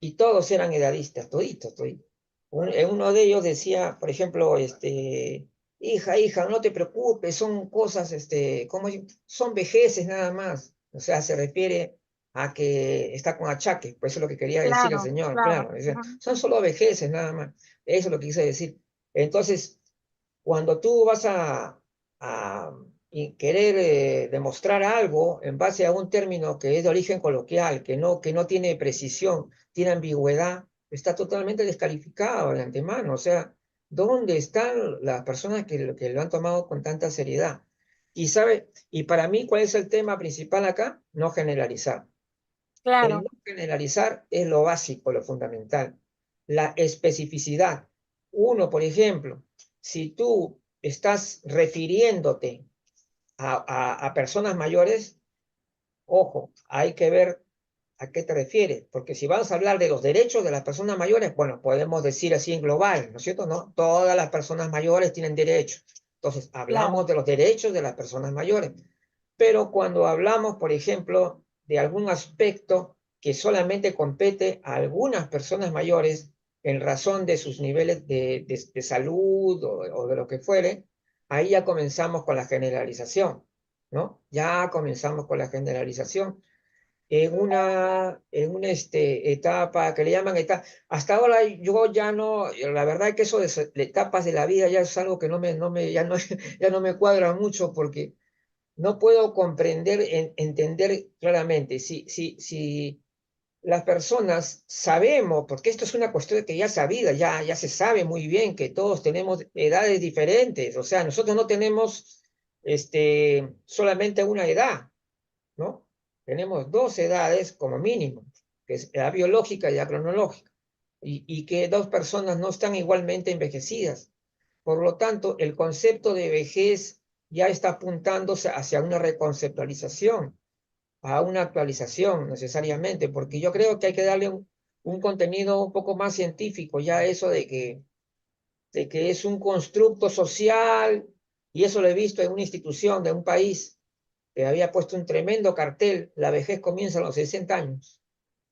y todos eran edadistas, toditos, toditos. En uno de ellos decía, por ejemplo, hija, no te preocupes, son cosas, son vejeces nada más. O sea, se refiere a que está con achaque, pues eso es lo que quería decir el Claro, señor, claro. claro. Decía, Ujú. son solo vejeces nada más. Eso es lo que quise decir. Entonces, cuando tú vas y querer demostrar algo en base a un término que es de origen coloquial, que no tiene precisión, tiene ambigüedad, está totalmente descalificado de antemano. O sea, ¿dónde están las personas que lo han tomado con tanta seriedad? Y para mí, ¿cuál es el tema principal acá? No generalizar. El Claro, no generalizar es lo básico, lo fundamental. La especificidad. Uno, por ejemplo, si tú estás refiriéndote a personas mayores, ojo, hay que ver a qué te refieres, porque si vamos a hablar de los derechos de las personas mayores, bueno, podemos decir así en global, ¿no es cierto? No, todas las personas mayores tienen derechos. Entonces, claro. hablamos de los derechos de las personas mayores. Pero cuando hablamos, por ejemplo, de algún aspecto que solamente compete a algunas personas mayores en razón de sus niveles de salud o de lo que fuere, ahí ya comenzamos con la generalización, ¿no? Ya comenzamos con la generalización en una etapa que le llaman etapa. Hasta ahora yo ya no, la verdad es que eso de etapas de la vida ya es algo que ya no, ya no me cuadra mucho porque no puedo comprender, entender claramente si las personas sabemos, porque esto es una cuestión que ya sabida, ya se sabe muy bien que todos tenemos edades diferentes, o sea, nosotros no tenemos solamente una edad, ¿no? Tenemos dos edades como mínimo, que es la biológica y la cronológica, y que dos personas no están igualmente envejecidas. Por lo tanto, el concepto de vejez ya está apuntándose hacia una reconceptualización. a una actualización necesariamente, porque yo creo que hay que darle un contenido un poco más científico, ya eso de que es un constructo social, y eso lo he visto en una institución de un país que había puesto un tremendo cartel: la vejez comienza a los 60 años,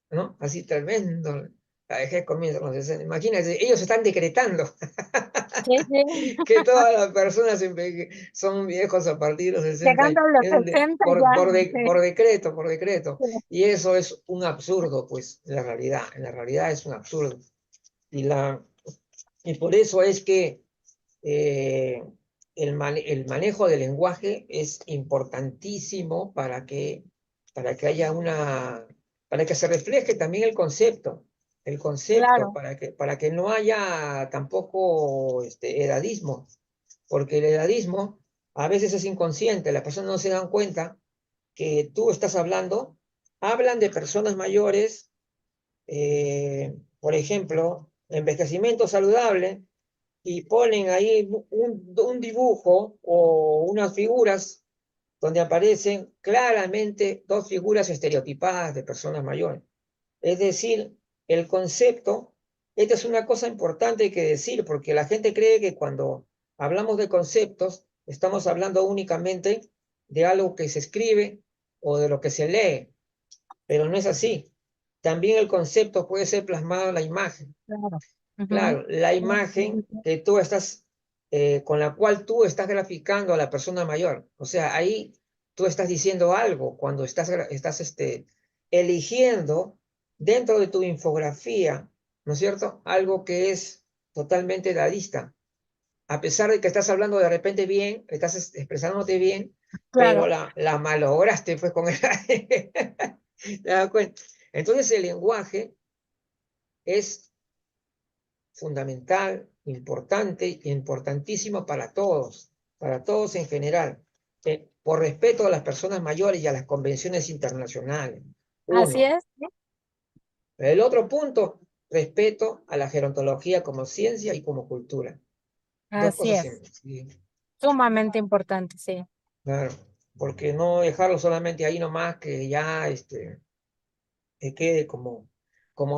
¿no? Así tremendo, la vejez comienza a los 60. Imagínense, ellos están decretando Sí, sí. que todas las personas son viejos a partir de los 60 Llegando años, a los 60 ya. Sí, por decreto. sí. Y eso es un absurdo, pues, en la realidad es un absurdo. Y por eso es que eh, el manejo del lenguaje es importantísimo para que para que se refleje también el concepto, Claro, para que no haya tampoco edadismo, porque el edadismo a veces es inconsciente, las personas no se dan cuenta que tú estás hablan de personas mayores, por ejemplo, envejecimiento saludable, y ponen ahí un dibujo o unas figuras donde aparecen claramente dos figuras estereotipadas de personas mayores. Es decir, el concepto, esta es una cosa importante que decir, porque la gente cree que cuando hablamos de conceptos, estamos hablando únicamente de algo que se escribe o de lo que se lee, pero no es así. También el concepto puede ser plasmado en la imagen. claro. Ujú. Claro, la imagen que tú estás, con la cual tú estás graficando a la persona mayor. O sea, ahí tú estás diciendo algo cuando estás eligiendo dentro de tu infografía, ¿no es cierto? Algo que es totalmente dadista. A pesar de que estás hablando de repente bien, estás expresándote bien, pero Claro, la malograste pues con el... ¿Te das cuenta? Entonces el lenguaje es fundamental, importante, importantísimo para todos en general, por respeto a las personas mayores y a las convenciones internacionales. así Uno. es, sí, El otro punto, respeto a la gerontología como ciencia y como cultura. Dos así cosas es. siempre. Sí, Sumamente importante, sí. claro, porque no dejarlo solamente ahí nomás, que ya que quede como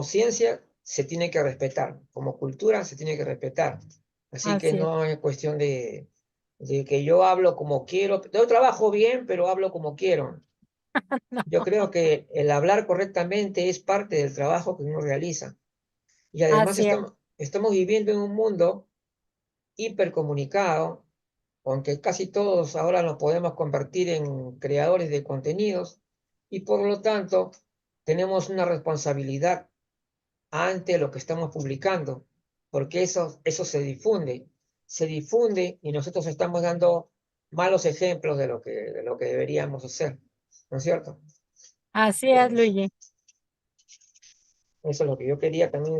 ciencia, se tiene que respetar, como cultura se tiene que respetar. Así que Así es. no es cuestión de que yo hablo como quiero. Yo trabajo bien, pero hablo como quiero. Yo creo que el hablar correctamente es parte del trabajo que uno realiza. Y además Así es. estamos viviendo en un mundo hipercomunicado, aunque casi todos ahora nos podemos convertir en creadores de contenidos, y por lo tanto tenemos una responsabilidad ante lo que estamos publicando, porque eso se difunde y nosotros estamos dando malos ejemplos de lo que deberíamos hacer, ¿no es cierto? Así es, Eso, Luigi. eso es lo que yo quería también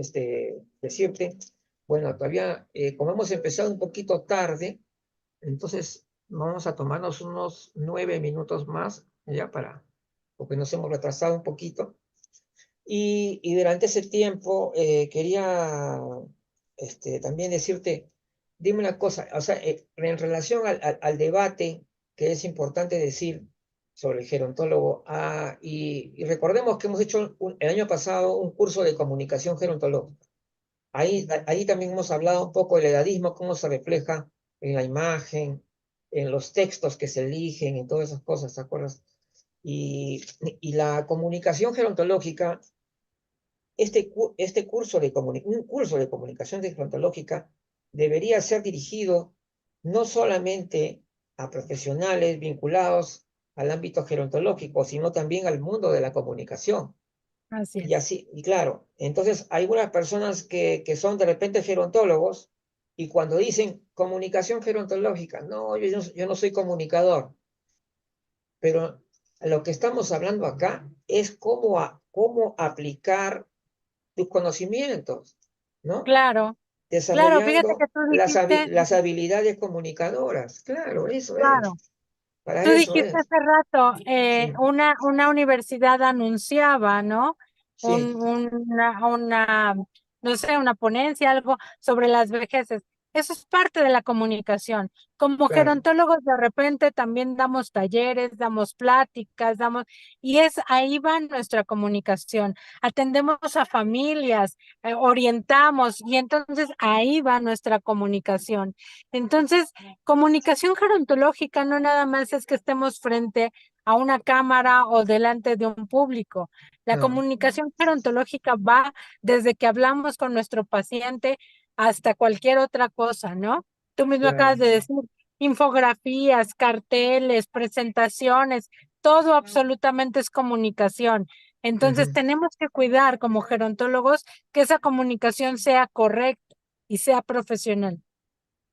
decirte. Bueno, todavía, como hemos empezado un poquito tarde, entonces vamos a tomarnos unos 9 minutos más, ya porque nos hemos retrasado un poquito. Y durante ese tiempo quería también decirte, dime una cosa, o sea, en relación al debate que es importante decir sobre el gerontólogo, y recordemos que hemos hecho el año pasado un curso de comunicación gerontológica. Ahí también hemos hablado un poco del edadismo, cómo se refleja en la imagen, en los textos que se eligen, en todas esas cosas, ¿te acuerdas? Y la comunicación gerontológica, un curso de comunicación gerontológica debería ser dirigido no solamente a profesionales vinculados al ámbito gerontológico, sino también al mundo de la comunicación. Así Y es. así, y claro, entonces hay unas personas que son de repente gerontólogos, y cuando dicen comunicación gerontológica, no, yo no soy comunicador, pero lo que estamos hablando acá es cómo aplicar tus conocimientos, ¿no? Claro, claro, fíjate que Desarrollando tú dijiste, las habilidades comunicadoras. Claro, eso es. claro, Para tú eso dijiste es. hace rato, Sí, una universidad anunciaba, ¿no? sí, No sé, una ponencia, algo sobre las vejeces. Eso es parte de la comunicación. Como claro, gerontólogos de repente también damos talleres, damos pláticas, y ahí va nuestra comunicación. Atendemos a familias, orientamos, y entonces ahí va nuestra comunicación. Entonces, comunicación gerontológica no nada más es que estemos frente a una cámara o delante de un público. La no, comunicación gerontológica va desde que hablamos con nuestro paciente hasta cualquier otra cosa, ¿no? Tú mismo acabas claro. de decir infografías, carteles, presentaciones, todo absolutamente es comunicación. Entonces Ujú, tenemos que cuidar como gerontólogos que esa comunicación sea correcta y sea profesional.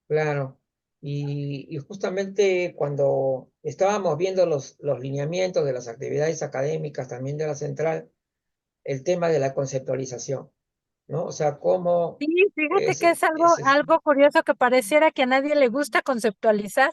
claro. Y justamente cuando estábamos viendo los lineamientos de las actividades académicas también de la central, el tema de la conceptualización, ¿no? O sea, cómo Sí, fíjate es, que es algo, es- algo curioso que pareciera que a nadie le gusta conceptualizar,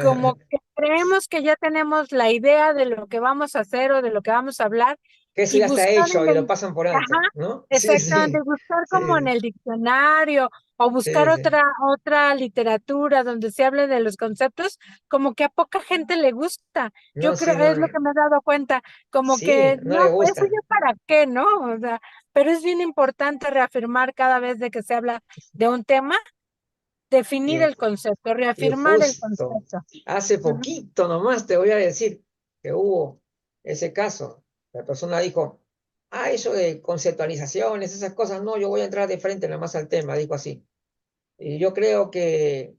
como que creemos que ya tenemos la idea de lo que vamos a hacer o de lo que vamos a hablar que eso y ya está buscar hecho en y lo el, pasan por ajá, alto, ¿no? Sí, exactamente, sí, buscar como en sí, el diccionario o buscar sí, sí. otra literatura donde se hable de los conceptos, como que a poca gente le gusta. Yo No, creo, sí, no, es lo que me he dado cuenta, como sí, que no no, le eso gusta. ya para qué, ¿no? O sea, pero es bien importante reafirmar cada vez de que se habla de un tema, definir Y, el concepto, y reafirmar el justo concepto. hace Ujú. poquito nomás te voy a decir que hubo ese caso. La persona dijo, ah, eso de conceptualizaciones, esas cosas, no, yo voy a entrar de frente nada más al tema, dijo así. Y yo creo que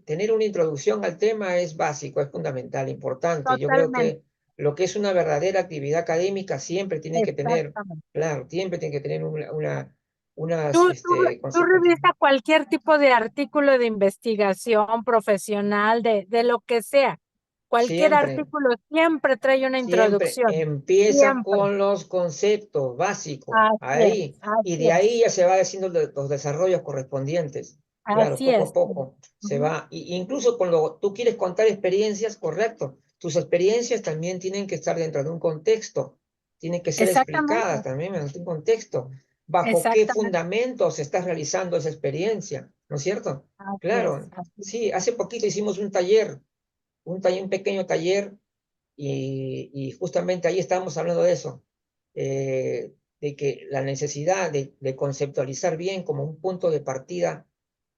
tener una introducción al tema es básico, es fundamental, importante. Yo creo Totalmente, que lo que es una verdadera actividad académica siempre tiene que tener, exactamente. claro, siempre tiene que tener unas, Tú revisa cualquier tipo de artículo de investigación profesional, de lo que sea. Cualquier siempre, artículo siempre trae una siempre introducción. empieza Siempre. con los conceptos básicos, Así es, ahí, y así de ahí es, ya se va haciendo los desarrollos correspondientes. Claro, así poco es. a poco se Ujú. va. Incluso cuando tú quieres contar experiencias, correcto, tus experiencias también tienen que estar dentro de un contexto, tienen que ser explicadas Exactamente, también en un contexto. ¿Bajo qué exactamente. fundamentos estás realizando esa experiencia? ¿No es cierto? Así es, Claro, así es. sí, hace poquito hicimos un pequeño taller y justamente ahí estábamos hablando de eso, de que la necesidad de conceptualizar bien como un punto de partida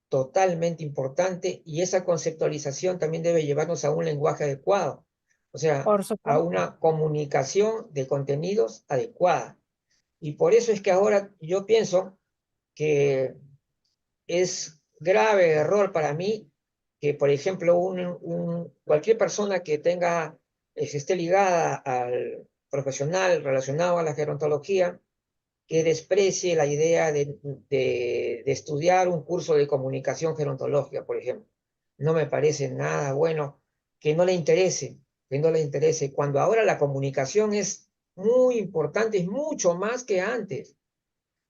totalmente importante y esa conceptualización también debe llevarnos a un lenguaje adecuado, o sea, Por a supuesto. una comunicación de contenidos adecuada. Y por eso es que ahora yo pienso que es grave error para mí que, por ejemplo, cualquier persona que esté ligada al profesional relacionado a la gerontología, que desprecie la idea de estudiar un curso de comunicación gerontológica, por ejemplo. No me parece nada bueno que no le interese, cuando ahora la comunicación es muy importante, es mucho más que antes.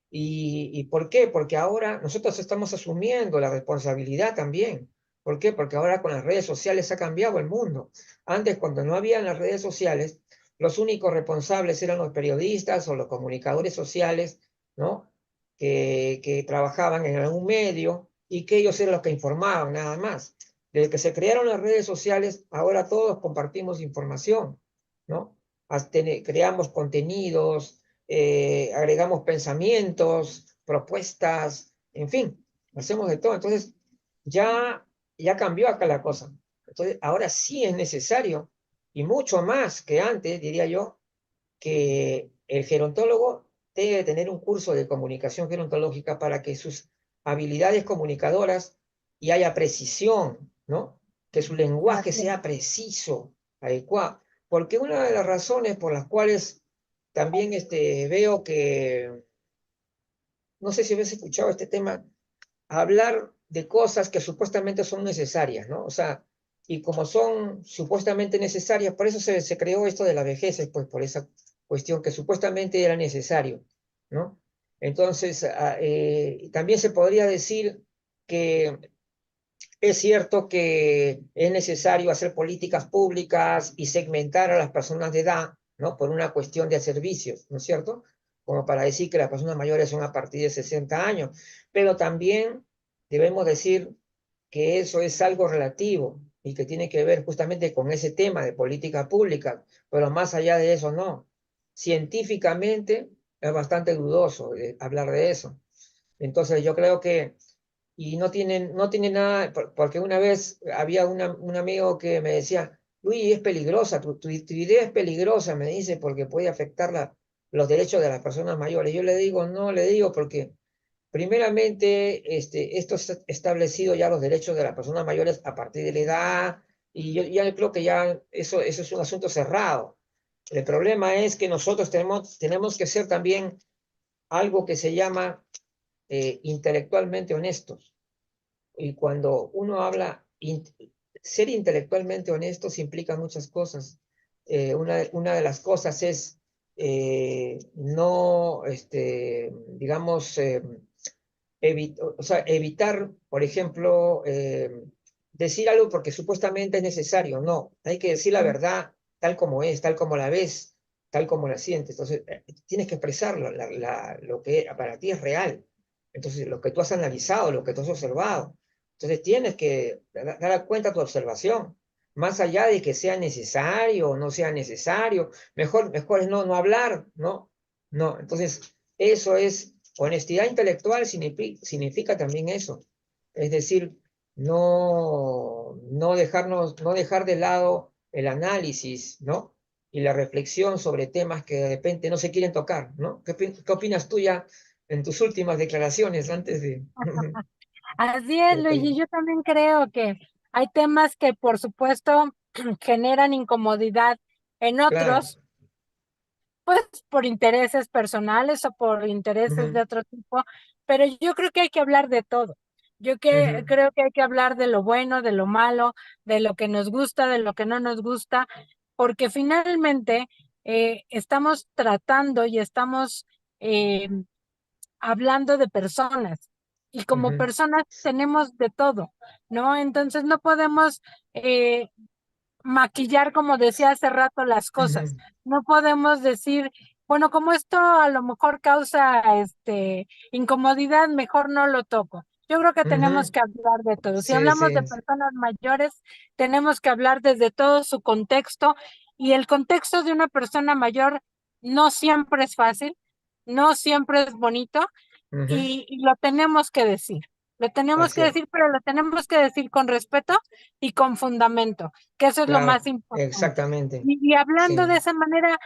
¿Y por qué? Porque ahora nosotros estamos asumiendo la responsabilidad también. ¿Por qué? Porque ahora con las redes sociales ha cambiado el mundo. Antes, cuando no habían las redes sociales, los únicos responsables eran los periodistas o los comunicadores sociales, ¿no? Que trabajaban en algún medio y que ellos eran los que informaban, nada más. Desde que se crearon las redes sociales, ahora todos compartimos información, ¿no? Creamos contenidos, agregamos pensamientos, propuestas, en fin, hacemos de todo. Entonces, ya, ya cambió acá la cosa. Entonces, ahora sí es necesario, y mucho más que antes, diría yo, que el gerontólogo debe tener un curso de comunicación gerontológica para que sus habilidades comunicadoras y haya precisión, ¿no? Que su lenguaje Así es. sea preciso, adecuado. Porque una de las razones por las cuales también veo que, no sé si habéis escuchado este tema, hablar de cosas que supuestamente son necesarias, ¿no? O sea, y como son supuestamente necesarias, por eso se creó esto de la vejez, pues por esa cuestión que supuestamente era necesario, ¿no? Entonces, también se podría decir que es cierto que es necesario hacer políticas públicas y segmentar a las personas de edad, ¿no? Por una cuestión de servicios, ¿no es cierto? como para decir que las personas mayores son a partir de 60 años, pero también debemos decir que eso es algo relativo y que tiene que ver justamente con ese tema de política pública, pero más allá de eso no. Científicamente es bastante dudoso hablar de eso. Entonces yo creo que, y no tiene nada, porque una vez había un amigo que me decía, Luis, es peligrosa, tu idea es peligrosa, me dice, porque puede afectar los derechos de las personas mayores. Yo le digo, no, le digo, porque primeramente, esto está establecido ya los derechos de las personas mayores a partir de la edad, y yo ya creo que ya eso es un asunto cerrado. El problema es que nosotros tenemos que ser también algo que se llama intelectualmente honestos. Y cuando uno habla, ser intelectualmente honestos implica muchas cosas. Una de las cosas es no, digamos, o sea, evitar, por ejemplo, decir algo porque supuestamente es necesario. No, hay que decir la verdad tal como es, tal como la ves, tal como la sientes. Entonces, tienes que expresarlo, lo que para ti es real. Entonces, lo que tú has analizado, lo que tú has observado. Entonces, tienes que dar cuenta de tu observación, más allá de que sea necesario o no sea necesario. Mejor es no hablar, ¿no? No, entonces, eso es honestidad intelectual, significa también eso. Es decir, no dejar de lado el análisis, ¿no? Y la reflexión sobre temas que de repente no se quieren tocar, ¿no? ¿Qué opinas tú ya en tus últimas declaraciones antes de... Así es, Luigi, yo también creo que hay temas que por supuesto generan incomodidad en Claro. otros, pues por intereses personales o por intereses de Ujú, otro tipo, pero yo creo que hay que hablar de todo. ujú, Creo que hay que hablar de lo bueno, de lo malo, de lo que nos gusta, de lo que no nos gusta, porque finalmente estamos tratando y estamos eh, hablando de personas. Y como ujú, personas tenemos de todo, ¿no? Entonces no podemos eh, maquillar, como decía hace rato, las cosas. ujú. No podemos decir, bueno, como esto a lo mejor causa incomodidad, mejor no lo toco. Yo creo que tenemos Ujú. que hablar de todo. Si Sí, hablamos de sí, personas mayores, tenemos que hablar desde todo su contexto y el contexto de una persona mayor no siempre es fácil, no siempre es bonito ujú. y lo tenemos que decir. Lo tenemos que Así es, decir, pero lo tenemos que decir con respeto y con fundamento, que eso es lo claro, más importante. exactamente. Y hablando de Sí, esa manera,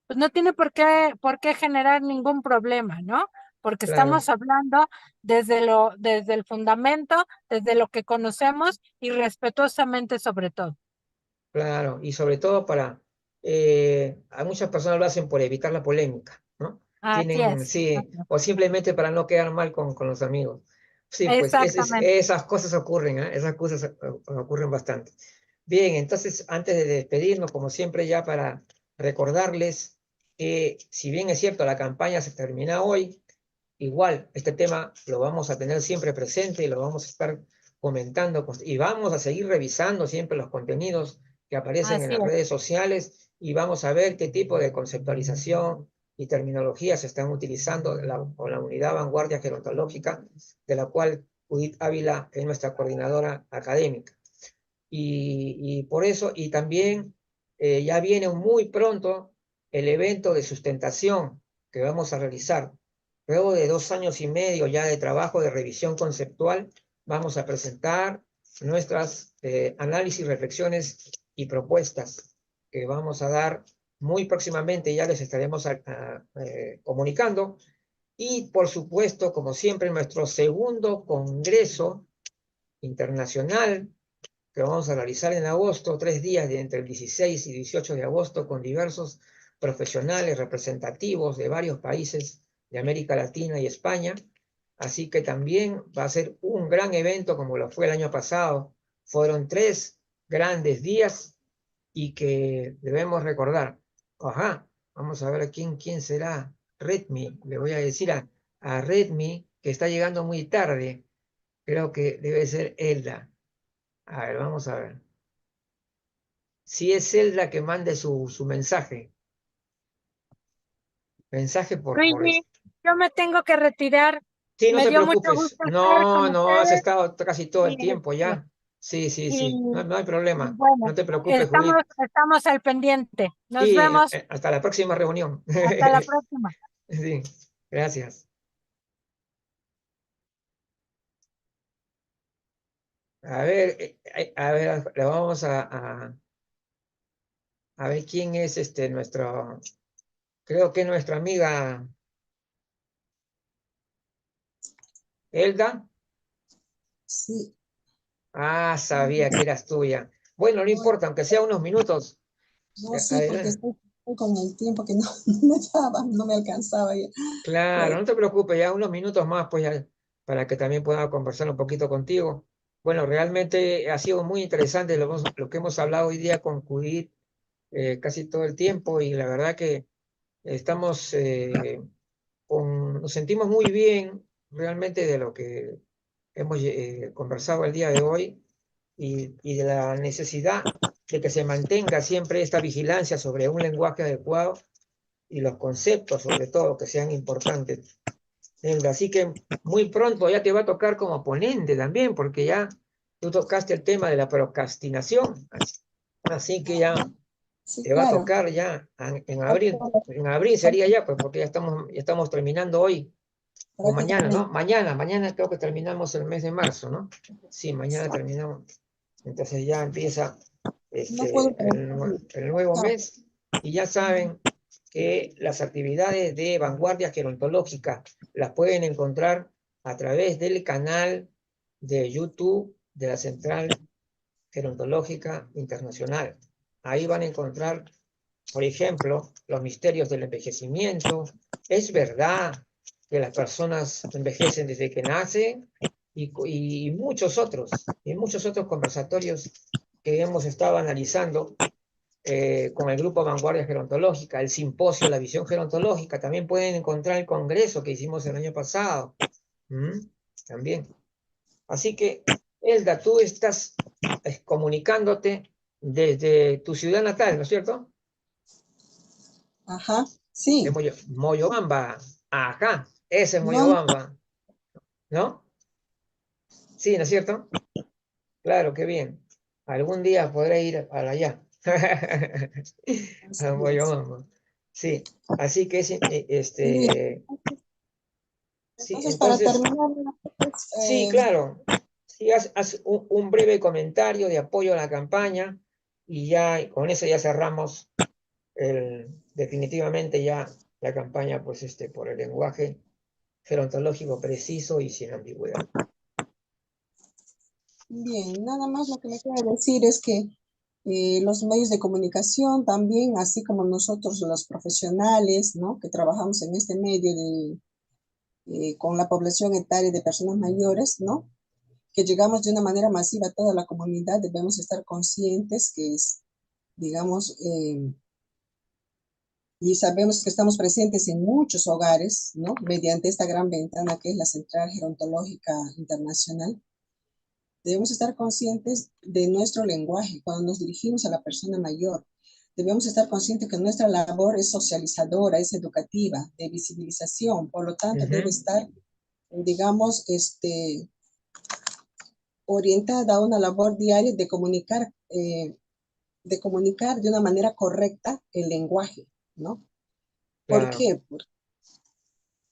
pues no tiene por qué generar ningún problema, ¿no? Porque claro. estamos hablando desde el fundamento, desde lo que conocemos y respetuosamente sobre todo. Claro, y sobre todo a muchas personas lo hacen por evitar la polémica, ¿no? Así es. Sí, o simplemente para no quedar mal con los amigos. Sí, pues Exactamente. esas cosas ocurren, ¿eh? Esas cosas ocurren bastante. Bien, entonces antes de despedirnos, como siempre, ya para recordarles que si bien es cierto, la campaña se termina hoy, igual este tema lo vamos a tener siempre presente y lo vamos a estar comentando y vamos a seguir revisando siempre los contenidos que aparecen en Así las es. redes sociales y vamos a ver qué tipo de conceptualización y terminología se están utilizando con la unidad vanguardia gerontológica, de la cual Judith Ávila es nuestra coordinadora académica. Y por eso, y también ya viene muy pronto el evento de sustentación que vamos a realizar. Luego de 2 años y medio ya de trabajo de revisión conceptual, vamos a presentar nuestras análisis, reflexiones y propuestas que vamos a dar muy próximamente, ya les estaremos comunicando. Y por supuesto, como siempre, nuestro segundo Congreso Internacional que vamos a realizar en agosto, 3 días entre el 16 y 18 de agosto, con diversos profesionales representativos de varios países de América Latina y España. Así que también va a ser un gran evento como lo fue el año pasado. Fueron 3 grandes días y que debemos recordar. Ajá, vamos a ver quién será. Redmi, le voy a decir a Redmi que está llegando muy tarde. Creo que debe ser Elda. A ver, vamos a ver. Si es él la que mande su mensaje. Mensaje por Luigi, yo me tengo que retirar. Sí, no Me te dio mucho preocupes. gusto estar con No, no, has ustedes estado casi todo el y, tiempo este, ya. Sí, sí, y, sí. No, no hay y problema. bueno, No te preocupes, Judith. estamos al pendiente. Nos Sí, vemos. hasta la próxima reunión. Hasta la próxima. Sí, gracias. A ver, le vamos a ver quién es creo que nuestra amiga Elda. Sí, Ah, sabía que eras tuya. Bueno, no no, importa, aunque sea unos minutos. no, sí, porque Adelante. estoy con el tiempo que no, no me daba, no me alcanzaba ya. Claro, Bueno, no te preocupes, ya unos minutos más, pues ya, para que también pueda conversar un poquito contigo. Bueno, realmente ha sido muy interesante lo que hemos hablado hoy día con Judith casi todo el tiempo y la verdad que estamos nos sentimos muy bien realmente de lo que hemos conversado el día de hoy y de la necesidad de que se mantenga siempre esta vigilancia sobre un lenguaje adecuado y los conceptos, sobre todo, que sean importantes. Así que muy pronto ya te va a tocar como ponente también, porque ya tú tocaste el tema de la procrastinación. Así que ya sí, te va a claro. tocar ya en abril. En abril sería ya, pues porque ya estamos terminando hoy, o mañana, Prácticamente ¿no? Mañana creo que terminamos el mes de marzo, ¿no? Sí, mañana terminamos. Entonces ya empieza no puedo el nuevo trabajar. mes y ya saben que las actividades de Vanguardia Gerontológica las pueden encontrar a través del canal de YouTube de la Central Gerontológica Internacional. Ahí van a encontrar, por ejemplo, los misterios del envejecimiento. Es verdad que las personas envejecen desde que nacen y muchos otros conversatorios que hemos estado analizando con el grupo Vanguardia Gerontológica, el simposio La Visión Gerontológica, también pueden encontrar el congreso que hicimos el año pasado. ¿Mm? También. Así que, Elda, tú estás comunicándote desde tu ciudad natal, ¿no es cierto? Ajá, De sí. Moyobamba. Ajá, ese es No, Moyobamba, ¿no? Sí, ¿no es cierto? Claro, qué bien. Algún día podré ir para allá. así A es. Moyobamba. Sí, así que Sí, sí, entonces para entonces, terminar, sí, claro. Sí, haz un breve comentario de apoyo a la campaña y ya con eso ya cerramos definitivamente ya la campaña, pues por el lenguaje gerontológico preciso y sin ambigüedad. bien, nada más lo que me queda decir es que los medios de comunicación también, así como nosotros los profesionales, ¿no? Que trabajamos en este medio con la población etaria de personas mayores, ¿no? Que llegamos de una manera masiva a toda la comunidad, debemos estar conscientes que es, digamos, y sabemos que estamos presentes en muchos hogares, ¿no? Mediante esta gran ventana que es la Central Gerontológica Internacional. Debemos estar conscientes de nuestro lenguaje cuando nos dirigimos a la persona mayor. Debemos estar conscientes que nuestra labor es socializadora, es educativa, de visibilización, por lo tanto debe estar, digamos, orientada a una labor diaria de comunicar de una manera correcta el lenguaje, ¿no? ¿Por Claro. qué? Porque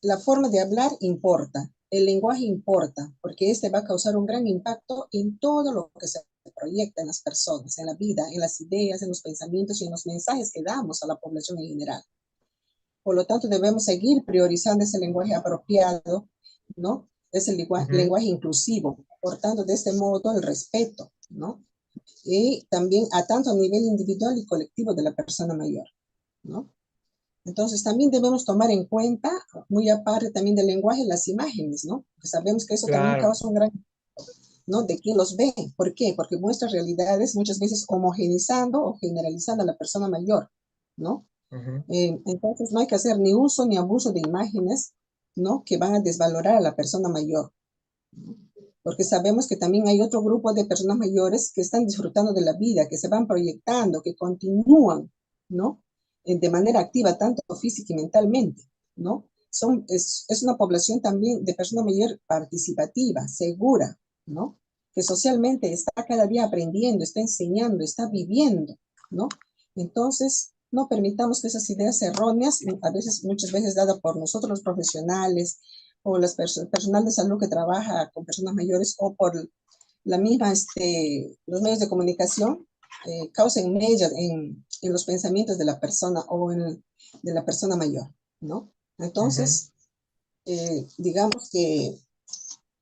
la forma de hablar importa, el lenguaje importa, porque este va a causar un gran impacto en todo lo que se proyecta en las personas, en la vida, en las ideas, en los pensamientos y en los mensajes que damos a la población en general. Por lo tanto, debemos seguir priorizando ese lenguaje apropiado, ¿no? Es el lenguaje inclusivo, portando de este modo todo el respeto, ¿no? Y también a tanto a nivel individual y colectivo de la persona mayor, ¿no? Entonces también debemos tomar en cuenta, muy aparte también del lenguaje, las imágenes, ¿no? Porque sabemos que eso también Claro. causa un gran, ¿no? De quién los ve. ¿Por qué? Porque muestra realidades muchas veces homogenizando o generalizando a la persona mayor, ¿no? Entonces no hay que hacer ni uso ni abuso de imágenes, ¿no? Que van a desvalorar a la persona mayor, ¿no? Porque sabemos que también hay otro grupo de personas mayores que están disfrutando de la vida, que se van proyectando, que continúan, ¿no? De manera activa, tanto física y mentalmente, ¿no? Es una población también de persona mayor participativa, segura, ¿no? Que socialmente está cada día aprendiendo, está enseñando, está viviendo, ¿no? Entonces, no permitamos que esas ideas erróneas, muchas veces dadas por nosotros los profesionales o el personal de salud que trabaja con personas mayores o por la misma, los medios de comunicación, causen mella en los pensamientos de la persona o de la persona mayor, ¿no? Entonces, digamos que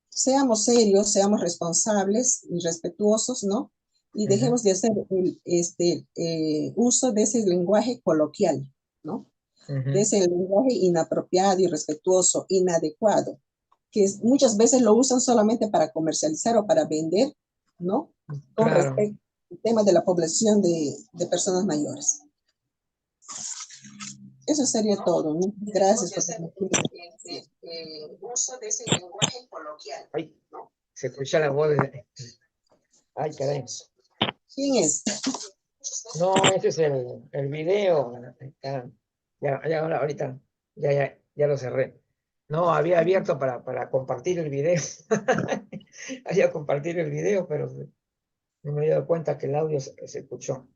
seamos serios, seamos responsables y respetuosos, ¿no? Y dejemos de hacer uso de ese lenguaje coloquial, ¿no? De ese lenguaje inapropiado, irrespetuoso, inadecuado, que muchas veces lo usan solamente para comercializar o para vender, ¿no? Con Claro. respecto al tema de la población de personas mayores. Eso sería todo, ¿no? Gracias por uso de ese lenguaje coloquial. Ay, se escucha la voz de... Ay, caray. ¿Quién es? No, ese es el video. Ya, ahorita, ya lo cerré. No, había abierto para compartir el video. Había compartir el video, pero no me he dado cuenta que el audio se escuchó.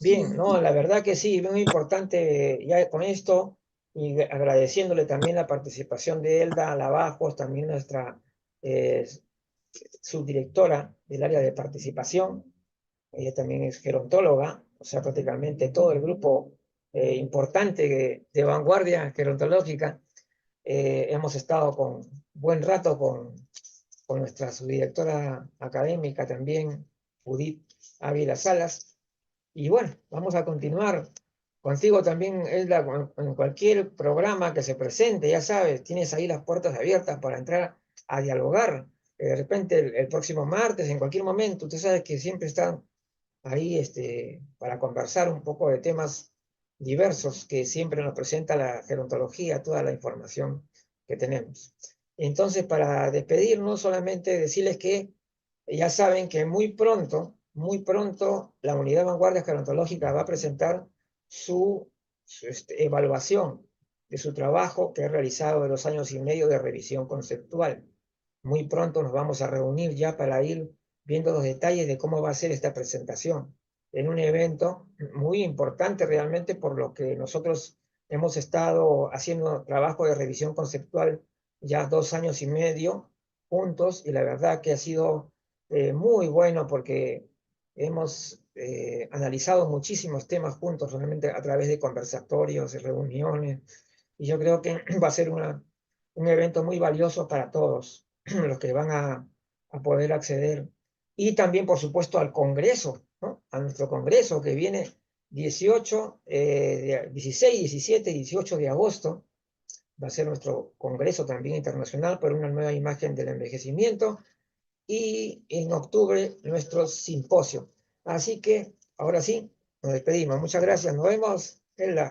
Bien, no, la verdad que sí, muy importante ya con esto, y agradeciéndole también la participación de Elda Lavajos, también nuestra subdirectora del área de participación. Ella también es gerontóloga, o sea, prácticamente todo el grupo importante de vanguardia gerontológica. Hemos estado con buen rato con nuestra subdirectora académica también, Judith Ávila Salas. Y bueno, vamos a continuar contigo también, Elda, en cualquier programa que se presente, ya sabes, tienes ahí las puertas abiertas para entrar a dialogar. De repente el próximo martes, en cualquier momento, tú sabes que siempre están ahí para conversar un poco de temas diversos que siempre nos presenta la gerontología, toda la información que tenemos. Entonces, para despedirnos, solamente decirles que ya saben que muy pronto, la Unidad Vanguardia Gerontológica va a presentar su evaluación de su trabajo que ha realizado de 2 años y medio de revisión conceptual. Muy pronto nos vamos a reunir ya para ir viendo los detalles de cómo va a ser esta presentación en un evento muy importante realmente, por lo que nosotros hemos estado haciendo trabajo de revisión conceptual ya 2 años y medio juntos, y la verdad que ha sido muy bueno porque hemos analizado muchísimos temas juntos, realmente a través de conversatorios y reuniones, y yo creo que va a ser un evento muy valioso para todos los que van a poder acceder. Y también, por supuesto, al Congreso, ¿no? A nuestro Congreso que viene 16, 17, 18 de agosto. Va a ser nuestro Congreso también internacional por una nueva imagen del envejecimiento. Y en octubre nuestro simposio. Así que, ahora sí, nos despedimos. Muchas gracias. Nos vemos en la...